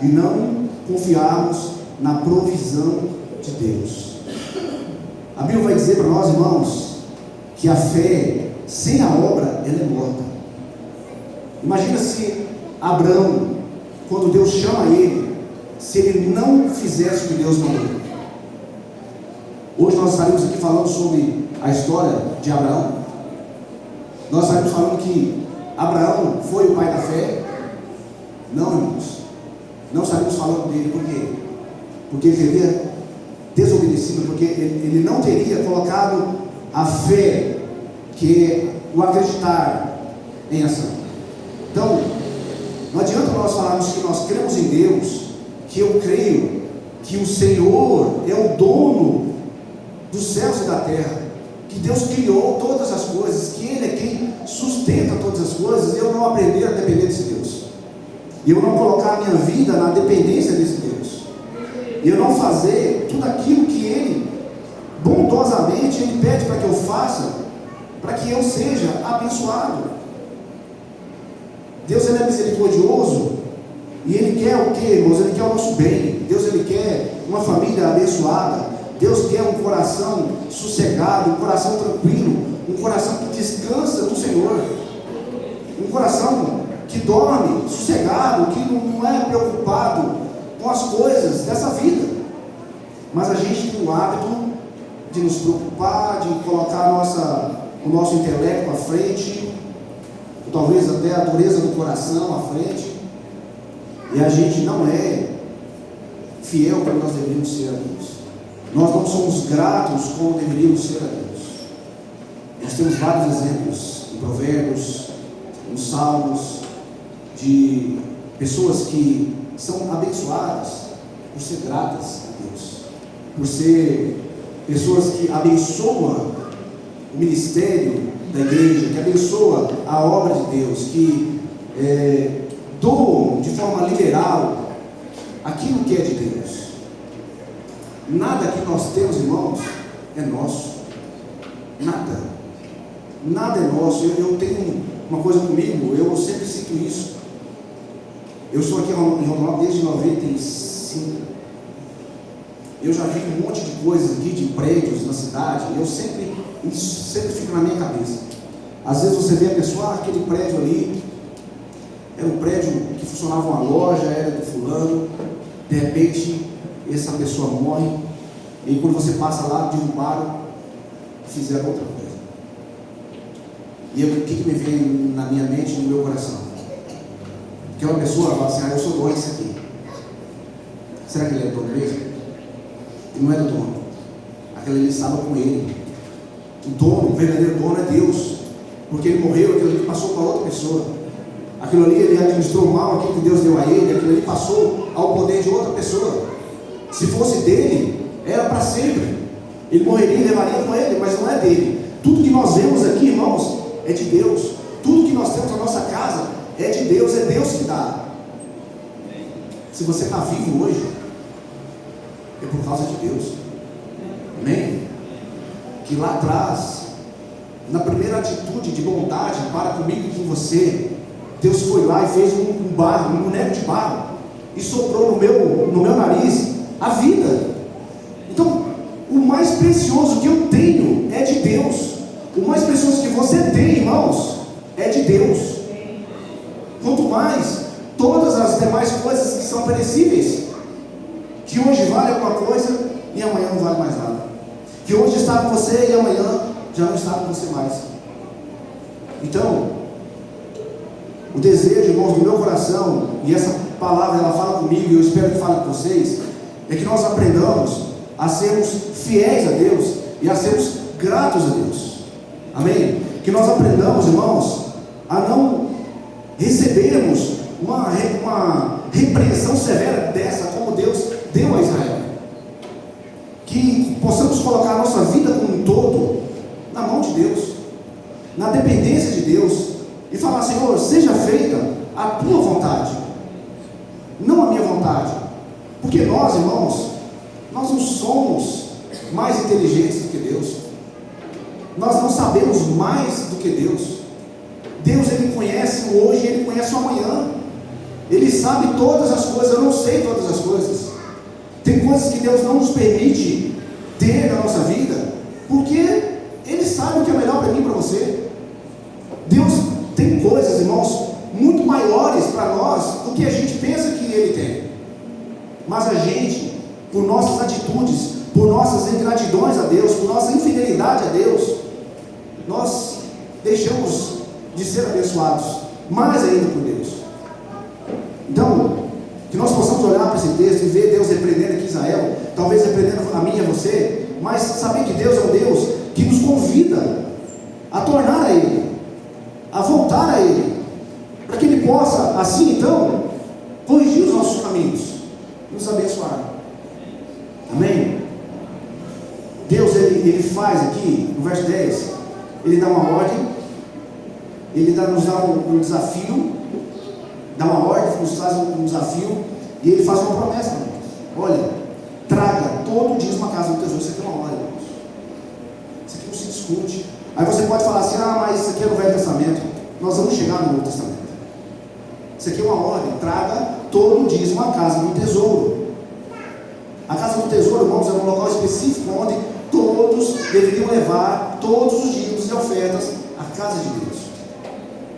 de não confiarmos na provisão de Deus. A Bíblia vai dizer para nós, irmãos, que a fé sem a obra, ela é morta. Imagina se Abraão, quando Deus chama ele, se ele não fizesse o que Deus mandou. Hoje nós estaremos aqui falando sobre a história de Abraão. Nós estaremos falando que Abraão foi o pai da fé. Não, irmãos, não estaremos falando dele. Por quê? Porque ele teria desobedecido, porque ele não teria colocado a fé, que é o acreditar em ação. Então, não adianta nós falarmos que nós cremos em Deus, que eu creio que o Senhor é o dono dos céus e da terra, que Deus criou todas as coisas, que Ele é quem sustenta todas as coisas, e eu não aprender a depender desse Deus, e eu não colocar a minha vida na dependência desse Deus, e eu não fazer tudo aquilo que Ele, bondosamente, Ele pede para que eu faça, para que eu seja abençoado. Deus, Ele é misericordioso, e Ele quer o que, irmãos? Ele quer o nosso bem. Deus, Ele quer uma família abençoada. Deus quer um coração sossegado, um coração tranquilo, um coração que descansa no Senhor, um coração que dorme sossegado, que não é preocupado com as coisas dessa vida. Mas a gente tem o hábito de nos preocupar, de colocar o nosso intelecto à frente, talvez até a dureza do coração à frente, e a gente não é fiel como nós deveríamos ser a Deus. Nós não somos gratos como deveríamos ser a Deus. Nós temos vários exemplos em Provérbios, nos Salmos, de pessoas que são abençoadas por ser gratas a Deus, por ser pessoas que abençoam o ministério da igreja, que abençoa a obra de Deus, que doam de forma liberal aquilo que é de Deus. Nada que nós temos, irmãos, é nosso. Nada é nosso. Eu tenho uma coisa comigo, eu sempre sinto isso. Eu estou aqui em Rondonópolis desde 95. Eu já vi um monte de coisas aqui, de prédios na cidade. Isso sempre fica na minha cabeça. Às vezes você vê a pessoa, aquele prédio ali era um prédio que funcionava uma loja, era do fulano. De repente essa pessoa morre, e quando você passa lá, derrubaram e fizeram outra coisa. E o que me vem na minha mente, no meu coração? Que uma pessoa fala assim: eu sou dono disso aqui. Será que ele é dono mesmo? Ele não é do dono. Aquele ali estava com ele. O dono, o verdadeiro dono é Deus, porque ele morreu, aquilo ali passou para outra pessoa. Aquilo ali, ele administrou mal aquilo que Deus deu a ele, aquilo ali passou ao poder de outra pessoa. Se fosse dele, era para sempre. Ele morreria e levaria com ele, mas não é dele. Tudo que nós vemos aqui, irmãos, é de Deus. Tudo que nós temos na nossa casa é de Deus, é Deus que dá. Se você está vivo hoje, é por causa de Deus. Amém? Que lá atrás, na primeira atitude de bondade para comigo e com você, Deus foi lá e fez um boneco de barro, e soprou no meu nariz a vida. Então, o mais precioso que eu tenho é de Deus. O mais precioso que você tem, irmãos, é de Deus. Quanto mais todas as demais coisas que são perecíveis, que hoje vale alguma coisa e amanhã não vale mais nada, que hoje está com você e amanhã já não está com você mais. Então, o desejo, irmãos, do meu coração, e essa palavra ela fala comigo e eu espero que fale com vocês, é que nós aprendamos a sermos fiéis a Deus e a sermos gratos a Deus. Amém? Que nós aprendamos, irmãos, a não recebermos uma repreensão severa dessa, como Deus deu a Israel. Que possamos colocar a nossa vida como um todo na mão de Deus, na dependência de Deus, e falar: Senhor, seja feita a tua vontade, não a minha vontade. Porque nós, irmãos, nós não somos mais inteligentes do que Deus, nós não sabemos mais do que Deus. Deus, Ele conhece o hoje, Ele conhece o amanhã, Ele sabe todas as coisas. Eu não sei todas as coisas. Tem coisas que Deus não nos permite ter na nossa vida, porque Ele sabe o que é melhor para mim e para você. Deus tem coisas, irmãos, muito maiores para nós do que a gente pensa que Ele tem. Mas a gente, por nossas atitudes, por nossas ingratidões a Deus, por nossa infidelidade a Deus, nós deixamos de ser abençoados, mais ainda por Deus. Então, que nós possamos olhar para esse texto e ver Deus repreendendo aqui Israel, talvez repreendendo a mim e a você, mas saber que Deus é um Deus que nos convida a tornar a Ele, a voltar a Ele, para que Ele possa, assim então, corrigir os nossos caminhos, nos abençoar. Amém? Deus, Ele faz aqui, no verso 10, Ele dá uma ordem, Ele nos dá um desafio, dá uma ordem, nos faz um desafio, e Ele faz uma promessa, irmãos. Olha, traga todo dízimo à casa do tesouro. Isso aqui é uma ordem, irmãos. Isso aqui não se discute. Aí você pode falar assim: mas isso aqui é no Velho Testamento. Nós vamos chegar no Novo Testamento. Isso aqui é uma ordem: traga todo dízimo à casa do tesouro. A casa do tesouro, irmãos, é um local específico onde todos deveriam levar todos os dízimos e ofertas à casa de Deus.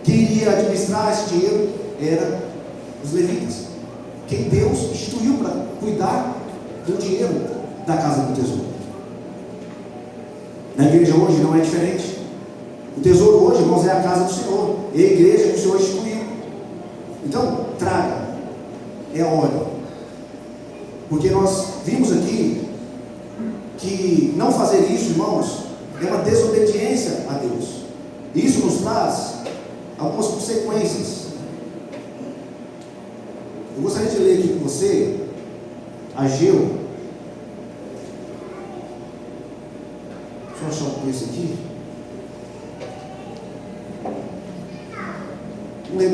Quem iria administrar esse dinheiro era os levitas, quem Deus instituiu para cuidar do dinheiro da casa do tesouro. Na igreja hoje não é diferente. O tesouro hoje, irmãos, é a casa do Senhor, é a igreja que o Senhor instituiu. Então, traga, é a ordem, porque nós vimos aqui que não fazer isso, irmãos, é uma desobediência a Deus. Isso nos traz algumas consequências. Eu gostaria de ler aqui com você Ageu. Deixa eu achar um texto aqui. Vamos ler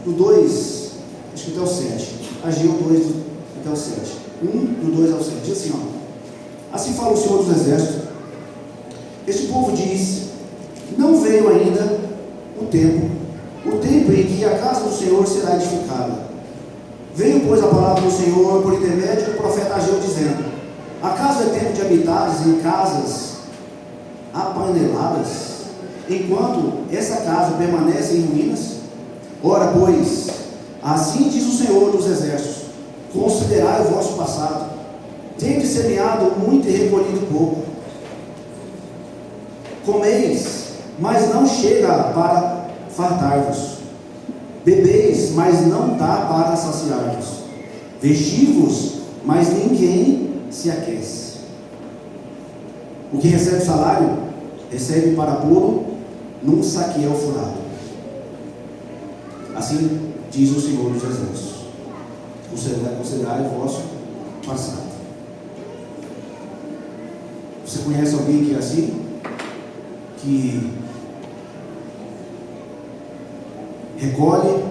do 2, acho que até o 7. Ageu 2, até o 7. 1, do 2 ao 7. Diz assim: assim fala o Senhor dos Exércitos: este povo diz: não veio ainda o tempo em que a casa do Senhor será edificada. Veio, pois, a palavra do Senhor por intermédio do profeta Ageu, dizendo: acaso é tempo de habitares em casas apaneladas, enquanto essa casa permanece em ruínas? Ora, pois, assim diz o Senhor dos Exércitos: considerai o vosso passado, tendes semeado muito e recolhido pouco. Comeis, mas não chega para fartar-vos. Bebeis, mas não dá para saciar-vos. Vestivos, mas ninguém se aquece. O que recebe salário, recebe para pô-lo num saqueal furado. Assim diz o Senhor dos Exércitos: considerai o vosso passado. Você conhece alguém que é assim? Que recolhe,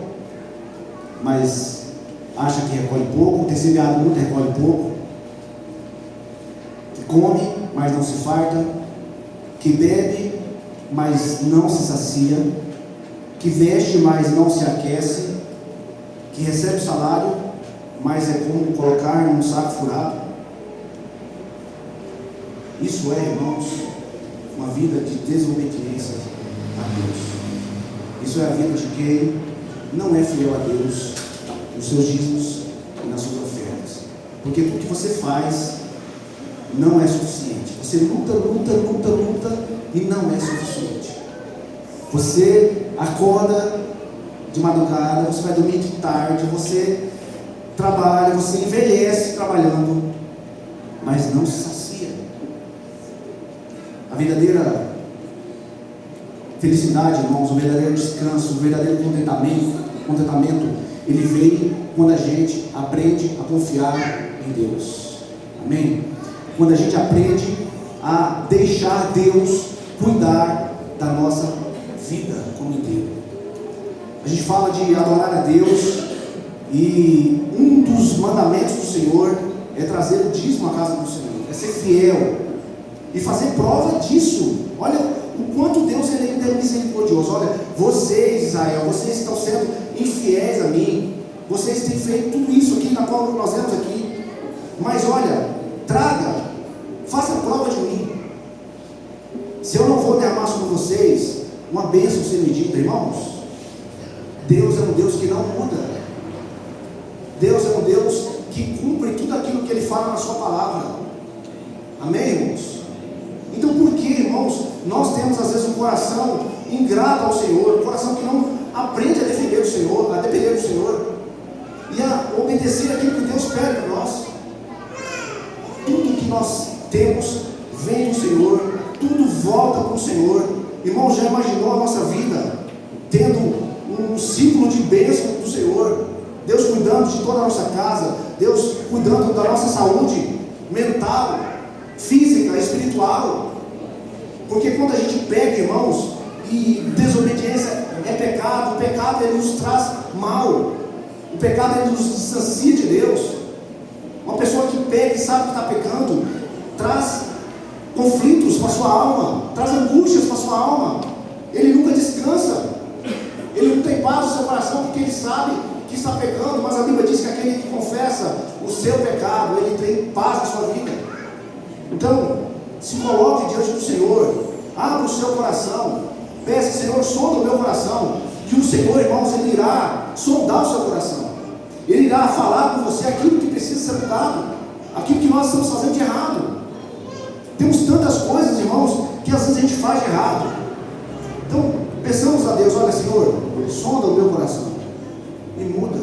mas acha que recolhe pouco, tem semeado muito, recolhe pouco, que come, mas não se farta, que bebe, mas não se sacia, que veste, mas não se aquece, que recebe salário, mas é como colocar num saco furado. Isso é, irmãos, uma vida de desobediência a Deus. Isso é a vida de quem não é fiel a Deus nos seus dízimos e nas suas ofertas. Porque o que você faz não é suficiente. Você luta e não é suficiente. Você acorda de madrugada, você vai dormir de tarde, você trabalha, você envelhece trabalhando, mas não se sacia. A verdadeira felicidade, irmãos, o verdadeiro descanso, o verdadeiro contentamento, ele vem quando a gente aprende a confiar em Deus. Amém? Quando a gente aprende a deixar Deus cuidar da nossa vida como inteiro. A gente fala de adorar a Deus e um dos mandamentos do Senhor é trazer o dízimo à casa do Senhor, é ser fiel e fazer prova disso. Olha o quanto Deus ele é misericordioso. Olha, vocês, Israel, vocês estão sendo infiéis a mim, vocês têm feito tudo isso aqui na qual nós vemos aqui, mas olha, faça prova de mim. Se eu não vou derramar sobre vocês uma bênção sem medida, irmãos, Deus é um Deus que não muda. Deus é um Deus que cumpre tudo aquilo que Ele fala na sua palavra. Amém, irmãos? Então por que, irmãos, nós temos às vezes um coração ingrato ao Senhor, um coração que não aprende a defender o Senhor, a depender do Senhor e a obedecer aquilo que Deus pede para nós? Tudo que nós temos vem do Senhor, tudo volta para o Senhor. Irmão, já imaginou a nossa vida tendo um ciclo de bênção do Senhor? Deus cuidando de toda a nossa casa, Deus cuidando da nossa saúde mental, física, espiritual. Porque quando a gente peca, irmãos, e desobediência é pecado, o pecado ele nos traz mal, o pecado ele nos distancia de Deus. Uma pessoa que peca e sabe que está pecando, traz conflitos para a sua alma, traz angústias para a sua alma. Ele nunca descansa, ele não tem paz no seu coração, porque ele sabe que está pecando. Mas a Bíblia diz que aquele que confessa o seu pecado, ele tem paz na sua vida. Então, se coloque diante do Senhor, abra o seu coração, peça: Senhor, sonda o meu coração. E o Senhor, irmãos, Ele irá sondar o seu coração, Ele irá falar com você aquilo que precisa ser mudado, aquilo que nós estamos fazendo de errado. Temos tantas coisas, irmãos, que às vezes a gente faz de errado. Então, peçamos a Deus: olha, Senhor, sonda o meu coração e muda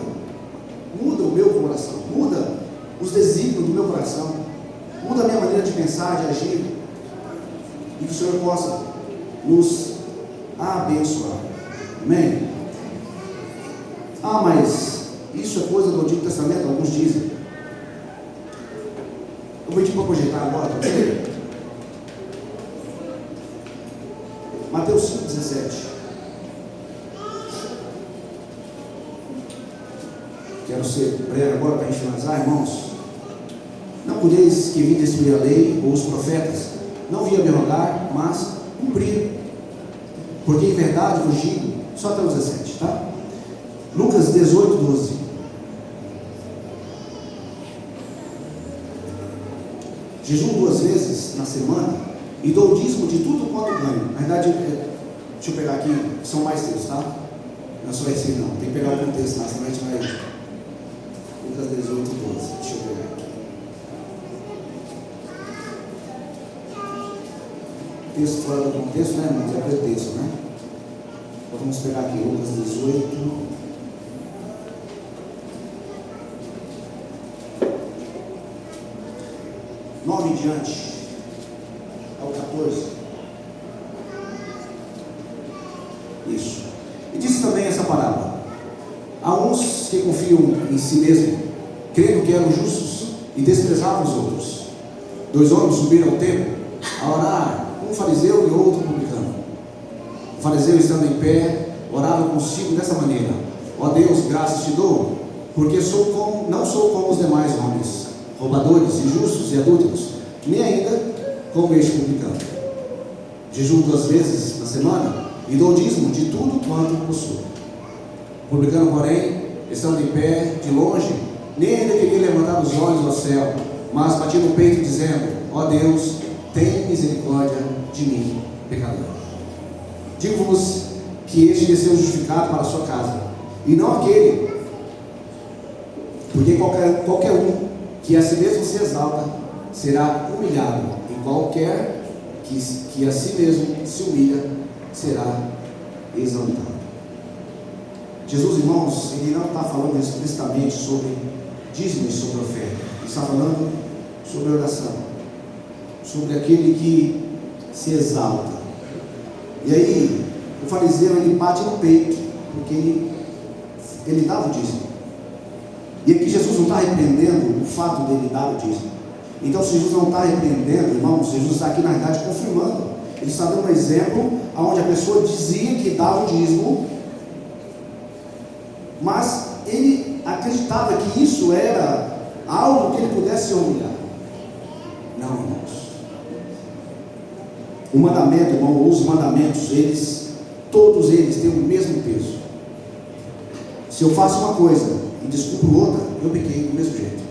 o meu coração, muda os desígnios do meu coração, muda a minha maneira de pensar, de agir, e que o Senhor possa nos abençoar. Amém? Ah, mas isso é coisa do Antigo Testamento, alguns dizem. Eu vou pedir para projetar agora, pode ser? Mateus 5,17. Quero ser breve agora para a gente finalizar, irmãos. Não podeis que vim destruir a lei ou os profetas, não vim abrogar, mas cumprir. Porque em verdade vos digo, só até o 17, tá? Lucas 18:12. Jejum 2 vezes na semana e dou o dízimo de tudo quanto ganho. Na verdade, deixa eu pegar aqui, são mais textos, tá? Não é só esse não, tem que pegar algum texto lá, senão a gente vai. Lucas 18:12. Deixa eu pegar aqui. Texto fora do contexto, né, irmãos? É pretexto, né? Então vamos pegar aqui Lucas 18. Nove em diante, ao 14. Isso. E disse também essa parábola: há uns que confiam em si mesmo, crendo que eram justos, e desprezavam os outros. 2 homens subiram ao templo a orar, um fariseu e outro publicano. O fariseu, estando em pé, orava consigo dessa maneira: ó Deus, graças te dou, porque não sou como os demais homens, roubadores, injustos e adúlteros, nem ainda como este publicano. Jejuo 2 vezes na semana e dou dízimo de tudo quanto possuo. O publicano, porém, estando em pé, de longe, nem ainda queria levantar os olhos ao céu, mas batia no peito, dizendo: ó Deus, tem misericórdia de mim, pecador. Digo-vos que este desceu justificado para a sua casa, e não aquele, porque qualquer um que a si mesmo se exalta, será humilhado, e qualquer que a si mesmo se humilha, será exaltado. Jesus, irmãos, ele não está falando explicitamente sobre dízimo e sobre oferta. Ele está falando sobre oração, sobre aquele que se exalta. E aí, o fariseu, ele bate no peito, porque ele dava o dízimo. E aqui Jesus não está repreendendo o fato dele dar o dízimo. Então, se Jesus não está repreendendo, irmãos, Jesus está aqui na verdade confirmando. Ele está dando um exemplo onde a pessoa dizia que dava o dízimo, mas ele acreditava que isso era algo que ele pudesse se humilhar. Não, irmãos. O mandamento, irmão, os mandamentos, todos eles têm o mesmo peso. Se eu faço uma coisa e desculpo outra, eu pequei do mesmo jeito.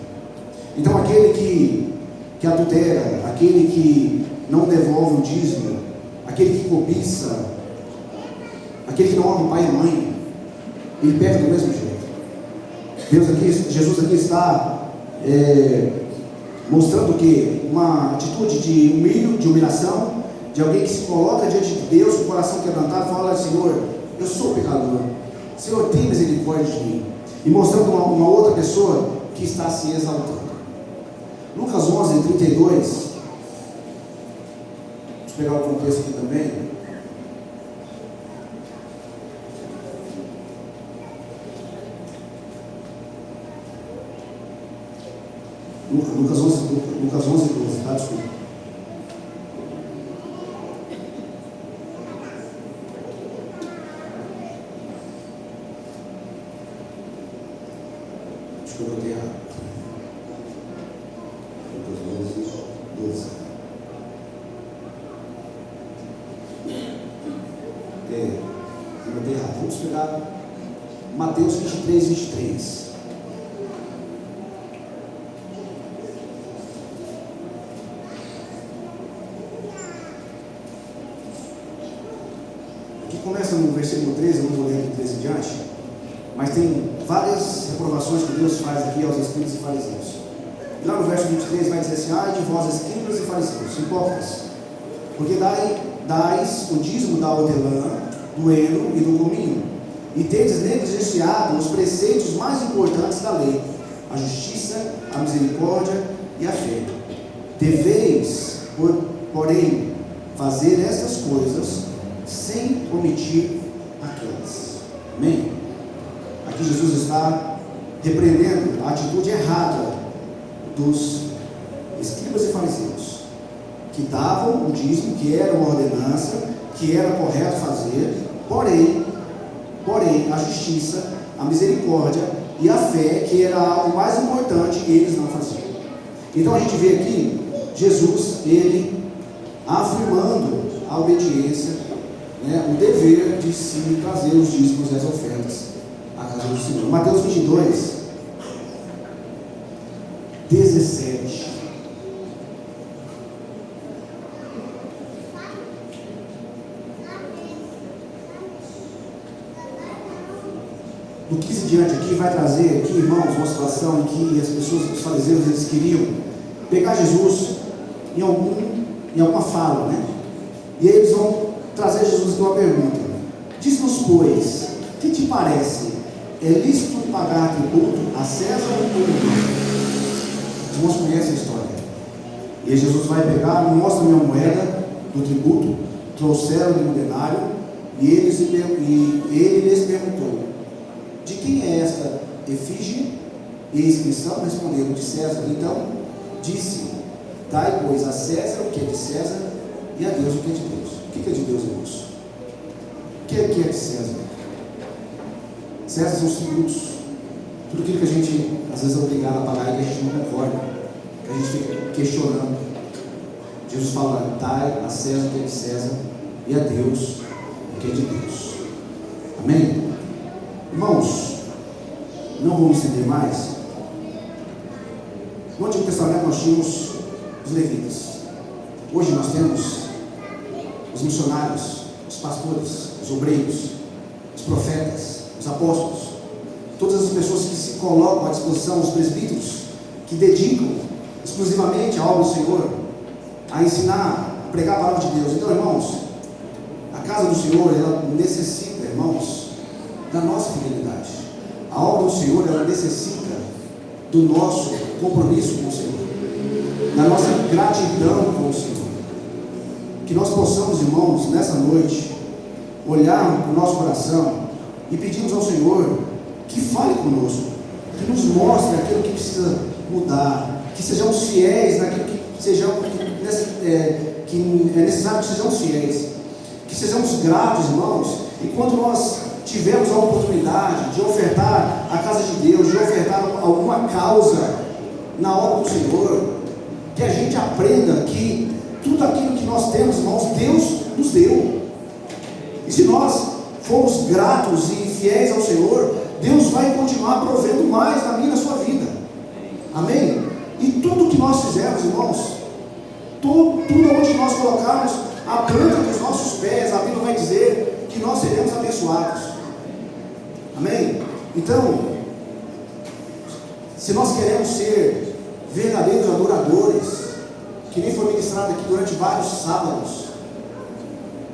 Então aquele que adultera, aquele que não devolve o dízimo, aquele que cobiça, aquele que não honra o pai e a mãe, ele peca do mesmo jeito. Jesus aqui está mostrando o quê? Uma atitude de humilhação, de alguém que se coloca diante de Deus com o coração quebrantado e fala: Senhor, eu sou pecador, Senhor, tem misericórdia de mim. E mostrando uma outra pessoa que está se exaltando. Lucas 11:32. Vamos pegar o contexto aqui também. Lucas 11:12, tá? Desculpa. Acho que eu botei errado. Lucas 11:12. Eu botei errado. Vamos pegar Mateus 23:23. Começa no versículo 13, eu não vou ler do 13 em diante, mas tem várias reprovações que Deus faz aqui aos escribas e fariseus. E lá no verso 23 vai dizer assim: ai de vós, escribas e fariseus, hipócritas, porque dais o dízimo da hortelã, do heno e do cominho, e tendes negligenciado os preceitos mais importantes da lei, a justiça, a misericórdia e a fé. Deveis, porém, fazer estas coisas sem omitir aquelas. Amém? Aqui Jesus está repreendendo a atitude errada dos escribas e fariseus, que davam o dízimo, que era uma ordenança, que era correto fazer, porém, a justiça, a misericórdia e a fé, que era algo mais importante, eles não faziam. Então a gente vê aqui Jesus, ele afirmando a obediência, o dever de se trazer os dízimos e as ofertas à casa do Senhor. Mateus 22:17. Do 15 em diante aqui vai trazer aqui, irmãos, uma situação em que as pessoas, os fariseus, eles queriam pegar Jesus em alguma fala, né? E aí eles vão trazer Jesus com uma pergunta: diz-nos, pois, que te parece? É lícito pagar tributo a César ou não? Os irmãos conhecem a história. E aí Jesus vai pegar, mostra-me uma moeda do tributo, trouxeram-lhe um denário, e ele lhes perguntou: de quem é esta efígie e inscrição? Responderam: de César. Então disse: dai, pois, a César o que é de César, e a Deus o que é de Deus. O que é de Deus, irmãos? O que é de César? César são os tributos. Tudo aquilo que a gente às vezes é obrigado a pagar e que a gente não concorda, que a gente fica questionando. Jesus fala: dai a César o que é de César, e a Deus o que é de Deus. Amém? Irmãos, não vamos entender mais. No Antigo Testamento nós tínhamos os levitas. Hoje nós temos os missionários, os pastores, os obreiros, os profetas, os apóstolos, todas as pessoas que se colocam à disposição, os presbíteros, que dedicam exclusivamente a obra do Senhor, a ensinar, a pregar a palavra de Deus. Então, irmãos, a casa do Senhor, ela necessita, irmãos, da nossa fidelidade. A obra do Senhor, ela necessita do nosso compromisso com o Senhor, da nossa gratidão com o Senhor. Que nós possamos, irmãos, nessa noite, olhar para o nosso coração e pedirmos ao Senhor que fale conosco, que nos mostre aquilo que precisa mudar, que sejamos fiéis naquilo que é necessário que sejamos fiéis, que sejamos gratos, irmãos, e quando nós tivermos a oportunidade de ofertar a casa de Deus, de ofertar alguma causa na obra do Senhor, que a gente aprenda que tudo aquilo que nós temos, irmãos, Deus nos deu. E se nós formos gratos e fiéis ao Senhor, Deus vai continuar provendo mais na minha e na sua vida. Amém? E tudo que nós fizermos, irmãos, tudo onde nós colocarmos a planta dos nossos pés, a Bíblia vai dizer que nós seremos abençoados. Amém? Então, se nós queremos ser verdadeiros adoradores, que nem foi ministrado aqui durante vários sábados,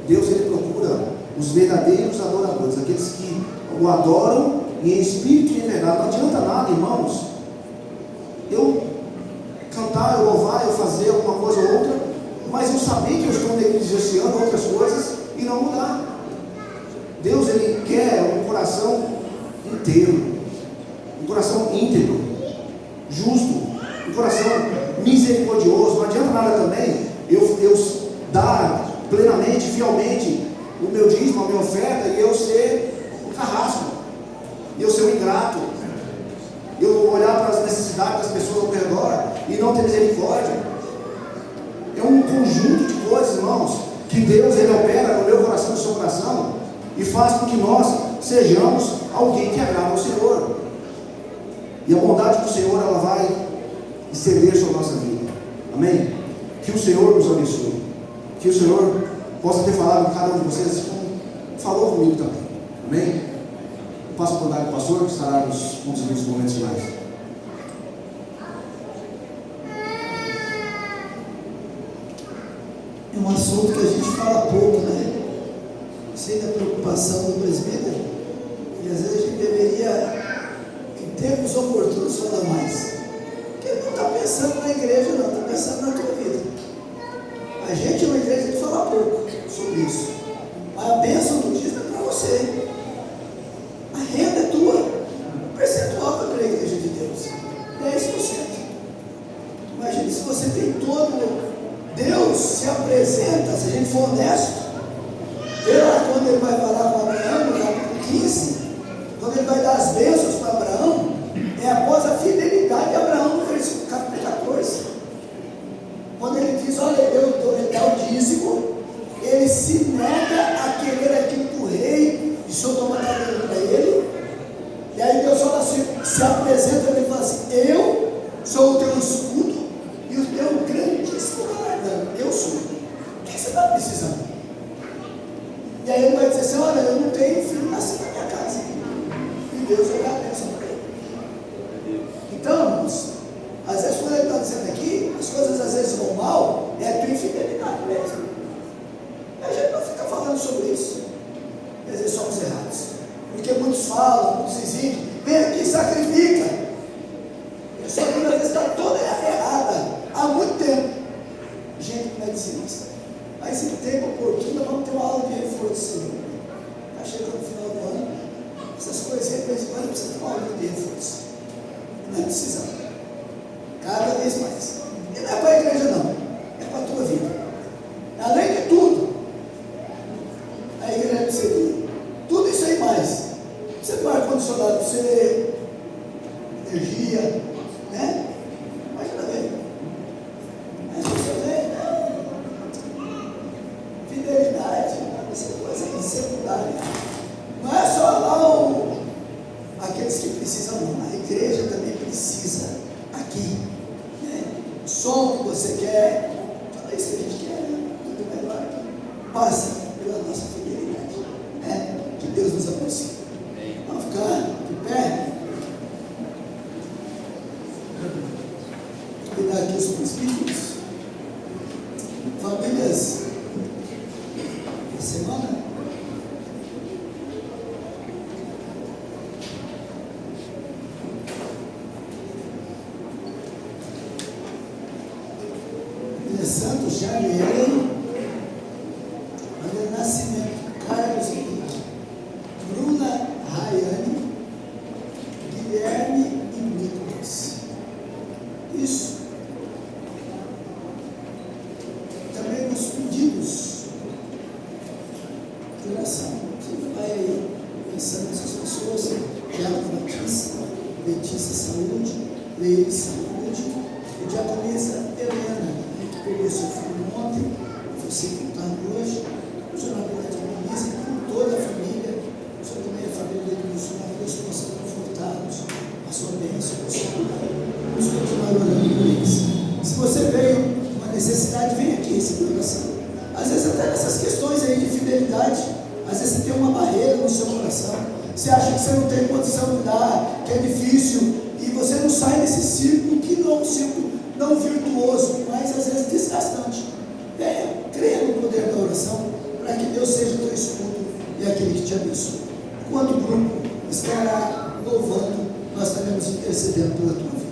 Deus, ele procura os verdadeiros adoradores, aqueles que o adoram em espírito e em verdade. Não adianta nada, irmãos, eu cantar, eu louvar, eu fazer alguma coisa ou outra, mas eu saber que eu estou negligenciando outras coisas e não mudar. Deus, ele quer um coração inteiro, um coração íntegro, justo, um coração misericordioso. Não adianta nada também eu dar plenamente, fielmente o meu dízimo, a minha oferta, e eu ser um carrasco, eu ser um ingrato, eu olhar para as necessidades das pessoas ao meu redor e não ter misericórdia. É um conjunto de coisas, irmãos, que Deus, ele opera no meu coração, no seu coração, e faz com que nós sejamos alguém que agrada ao Senhor. E a bondade do Senhor, ela vai estender sobre a nossa vida. Amém? Que o Senhor nos abençoe. Que o Senhor possa ter falado com cada um de vocês, como falou comigo também. Amém? Eu passo a oportunidade para o pastor, que estará nos conduzindo nos momentos finais. É um assunto que a gente fala pouco, né? Sei da preocupação do presbítero, e às vezes a gente deveria, em tempos oportunos, falar mais. Porque ele não está pensando na igreja, não, está pensando na tua vida. A gente, na igreja, tem que falar pouco sobre isso. Mas a bênção do dízimo é para você. A renda é tua. O percentual vai para a igreja de Deus. 10%. Imagine se você tem todo. Deus se apresenta, se a gente for honesto. Quando ele vai falar com Abraão, no capítulo 15, quando ele vai dar as bênçãos para Abraão, é após a fidelidade de Abraão, no versículo capítulo 14. Quando ele diz, olha, ele dá o dízimo, ele se nega a querer aquilo que o rei de Sodoma está dando para ele, e aí Deus fala assim, se apresenta para ele e fala assim, eu sou o teu escudo e o teu grandíssimo galardão, eu sou. O que você está precisando? E aí ele vai dizer assim, olha, eu não tenho filho nascido na minha casa. E Deus vai dar a bênção para ele. Então, irmãos, às vezes quando ele está dizendo aqui, as coisas às vezes vão mal, é a tua infidelidade mesmo. E a gente não fica falando sobre isso. E às vezes somos errados. Porque muitos falam, muitos exigem, vem aqui, sacrifica. E a sua vida às vezes está toda errada, há muito tempo. Gente que vai dizer isso. Mas em tempo oportuno, vamos ter uma aula de reforço, Senhor. Está chegando no final do ano. Essas coisinhas, de vez em quando, precisa ter uma aula de reforço. Não é precisão. Cada vez mais. E não é para a igreja, não. É para a tua vida. Além de tudo, a igreja precisa de tudo isso aí mais. Você tem ar-condicionado, você energia, né? Imagina bem. Mas você vê, fidelidade, essa coisa secundária. Não é só lá aqueles que precisam, não. A igreja também precisa aqui, né? passa pela nossa fidelidade. Que Deus nos abençoe. Vamos ficar de pé. Cuidar aqui os presbíteros. Famílias da semana. Santos, Janiel, André Nascimento, Carlos Henrique, Bruna Rayane, Guilherme e Nicolas. Isso. Também nos pedidos de oração. Você vai aí pensando nessas pessoas. Diácono Letícia Saúde, Leite Saúde, e Diaconisa Helena, que perdeu seu filho ontem, foi sepultado hoje. O Senhor abençoe a Denise com toda a família. O Senhor também a família de Deus, que Deus possa confortá-los. A sua bênção, a sua glória. Vamos continuar orando por eles. Se você veio com uma necessidade, vem aqui receber oração. Às vezes até nessas questões aí de fidelidade, às vezes você tem uma barreira no seu coração. Você acha que você não tem condição de dar, que é difícil, e você não sai desse círculo que não é um círculo não virtuoso, mas às vezes desgastante. Venha, creia no poder da oração, para que Deus seja o teu escudo e aquele que te abençoe. Quando o grupo estará louvando, nós estaremos intercedendo pela tua vida.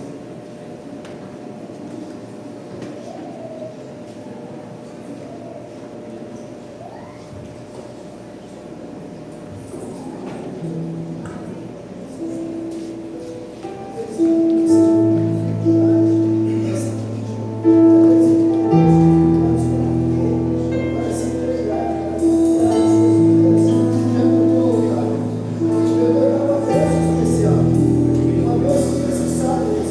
Uma bênção necessária.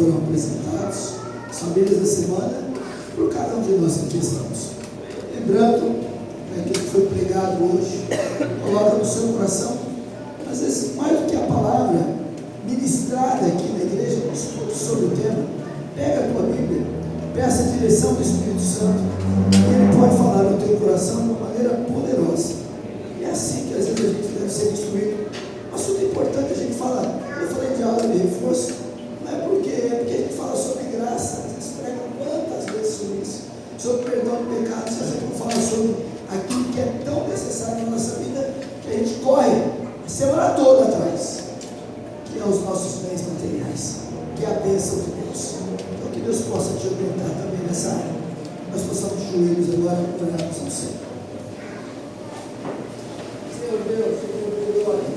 foram apresentados, as famílias da semana, por cada um de nós aqui estamos. Lembrando, aquilo que foi pregado hoje, coloca no seu coração, às vezes mais do que a palavra ministrada aqui na igreja, sobre o tema, pega a tua Bíblia, peça a direção do Espírito Santo, e Ele pode falar no teu coração de uma maneira poderosa. E é assim que às vezes a gente deve ser instruído. Um assunto importante, a gente fala, eu falei de aula de reforço, não é porque a gente fala sobre graça, vocês pregam quantas vezes sobre isso, sobre perdão de pecados, a gente não fala sobre aquilo que é tão necessário na nossa vida, que a gente corre a semana toda atrás, que é os nossos bens materiais, que é a bênção de Deus. Então que Deus possa te orientar também nessa área. Nós possamos de joelhos agora orarmos ao Senhor. Senhor Deus, Senhor glória.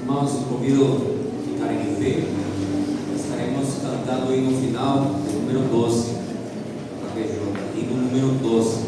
Irmãos, convido a ficarem em pé. Estaremos cantando o hino final, o número 12. Hino número 12.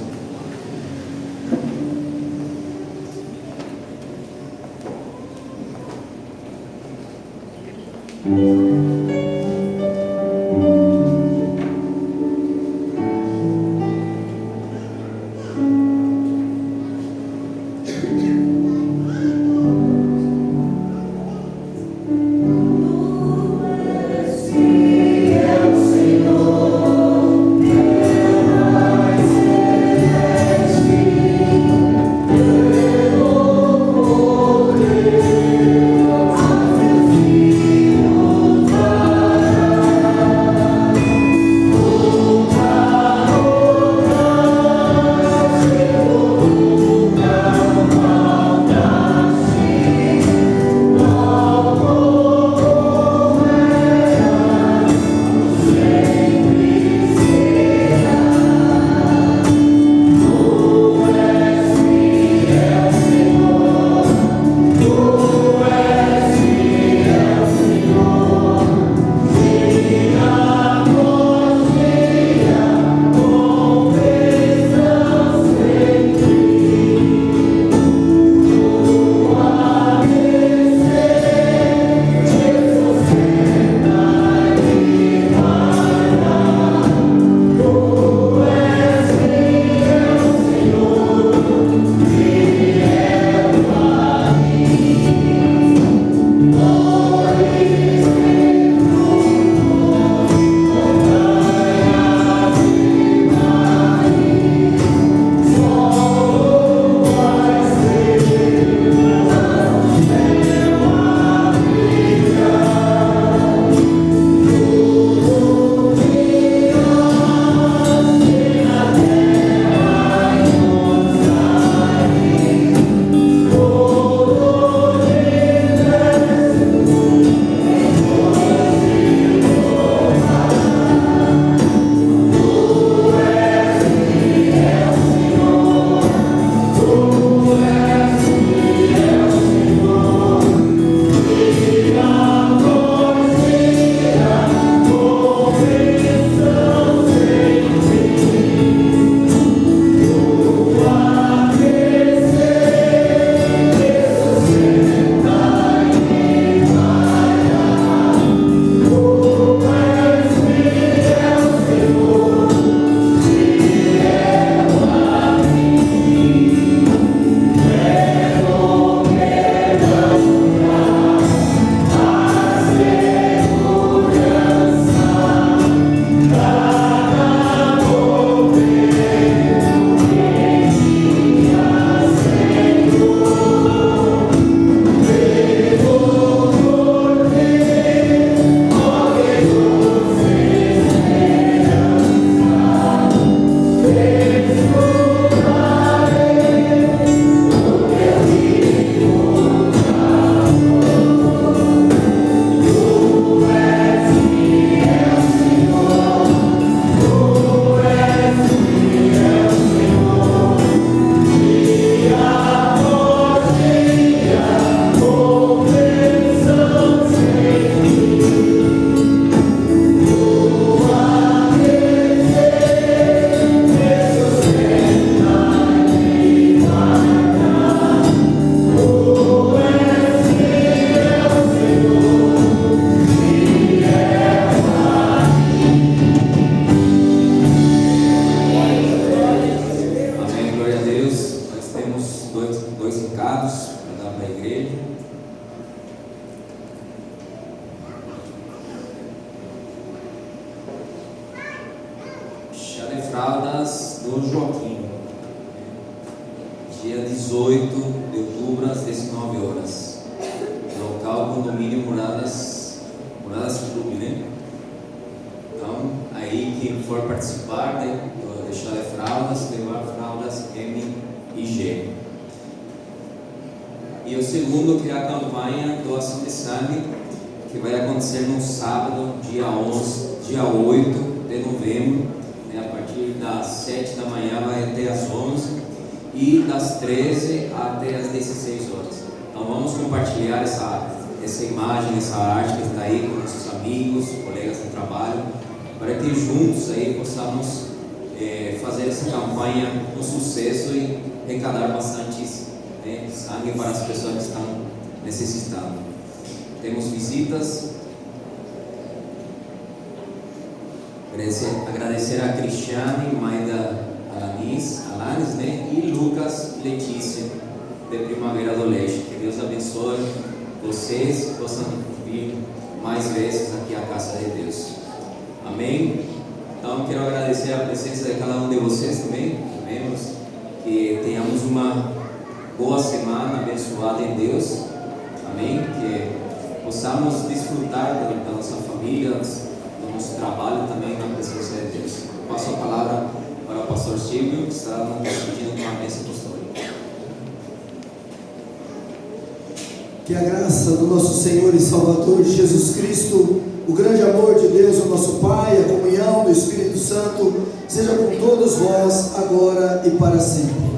recados para dar para a igreja. Chá de fraldas do Joaquim, dia 18 de outubro às 19 horas, local condomínio Moradas Clube, né? Então, aí quem for participar do chá de fraldas, levar fraldas M e G. E o segundo que é a campanha Doação de Sangue, que vai acontecer no sábado, dia 8 de novembro, né, a partir das 7 da manhã vai até as 11 e das 13 até as 16 horas. Então vamos compartilhar essa imagem, essa arte que está aí com nossos amigos, colegas de trabalho, para que juntos aí possamos fazer essa campanha com sucesso e arrecadar bastante sangue para as pessoas que estão necessitando. Temos visitas. Agradecer a Cristiane, mãe da Alanis, né? E Lucas Letícia, de Primavera do Leste. Que Deus abençoe vocês, possam vir mais vezes aqui à casa de Deus. Amém? Então, quero agradecer a presença de cada um de vocês também, membros, que tenhamos uma boa semana abençoada em Deus. Amém? Que possamos desfrutar da nossa família, do nosso trabalho também na presença de Deus. Passo a palavra para o pastor Silvio, que está nos pedindo uma bênção apostólica. Que a graça do nosso Senhor e Salvador Jesus Cristo, o grande amor de Deus, o nosso Pai, a comunhão do Espírito Santo, seja com todos vós, agora e para sempre.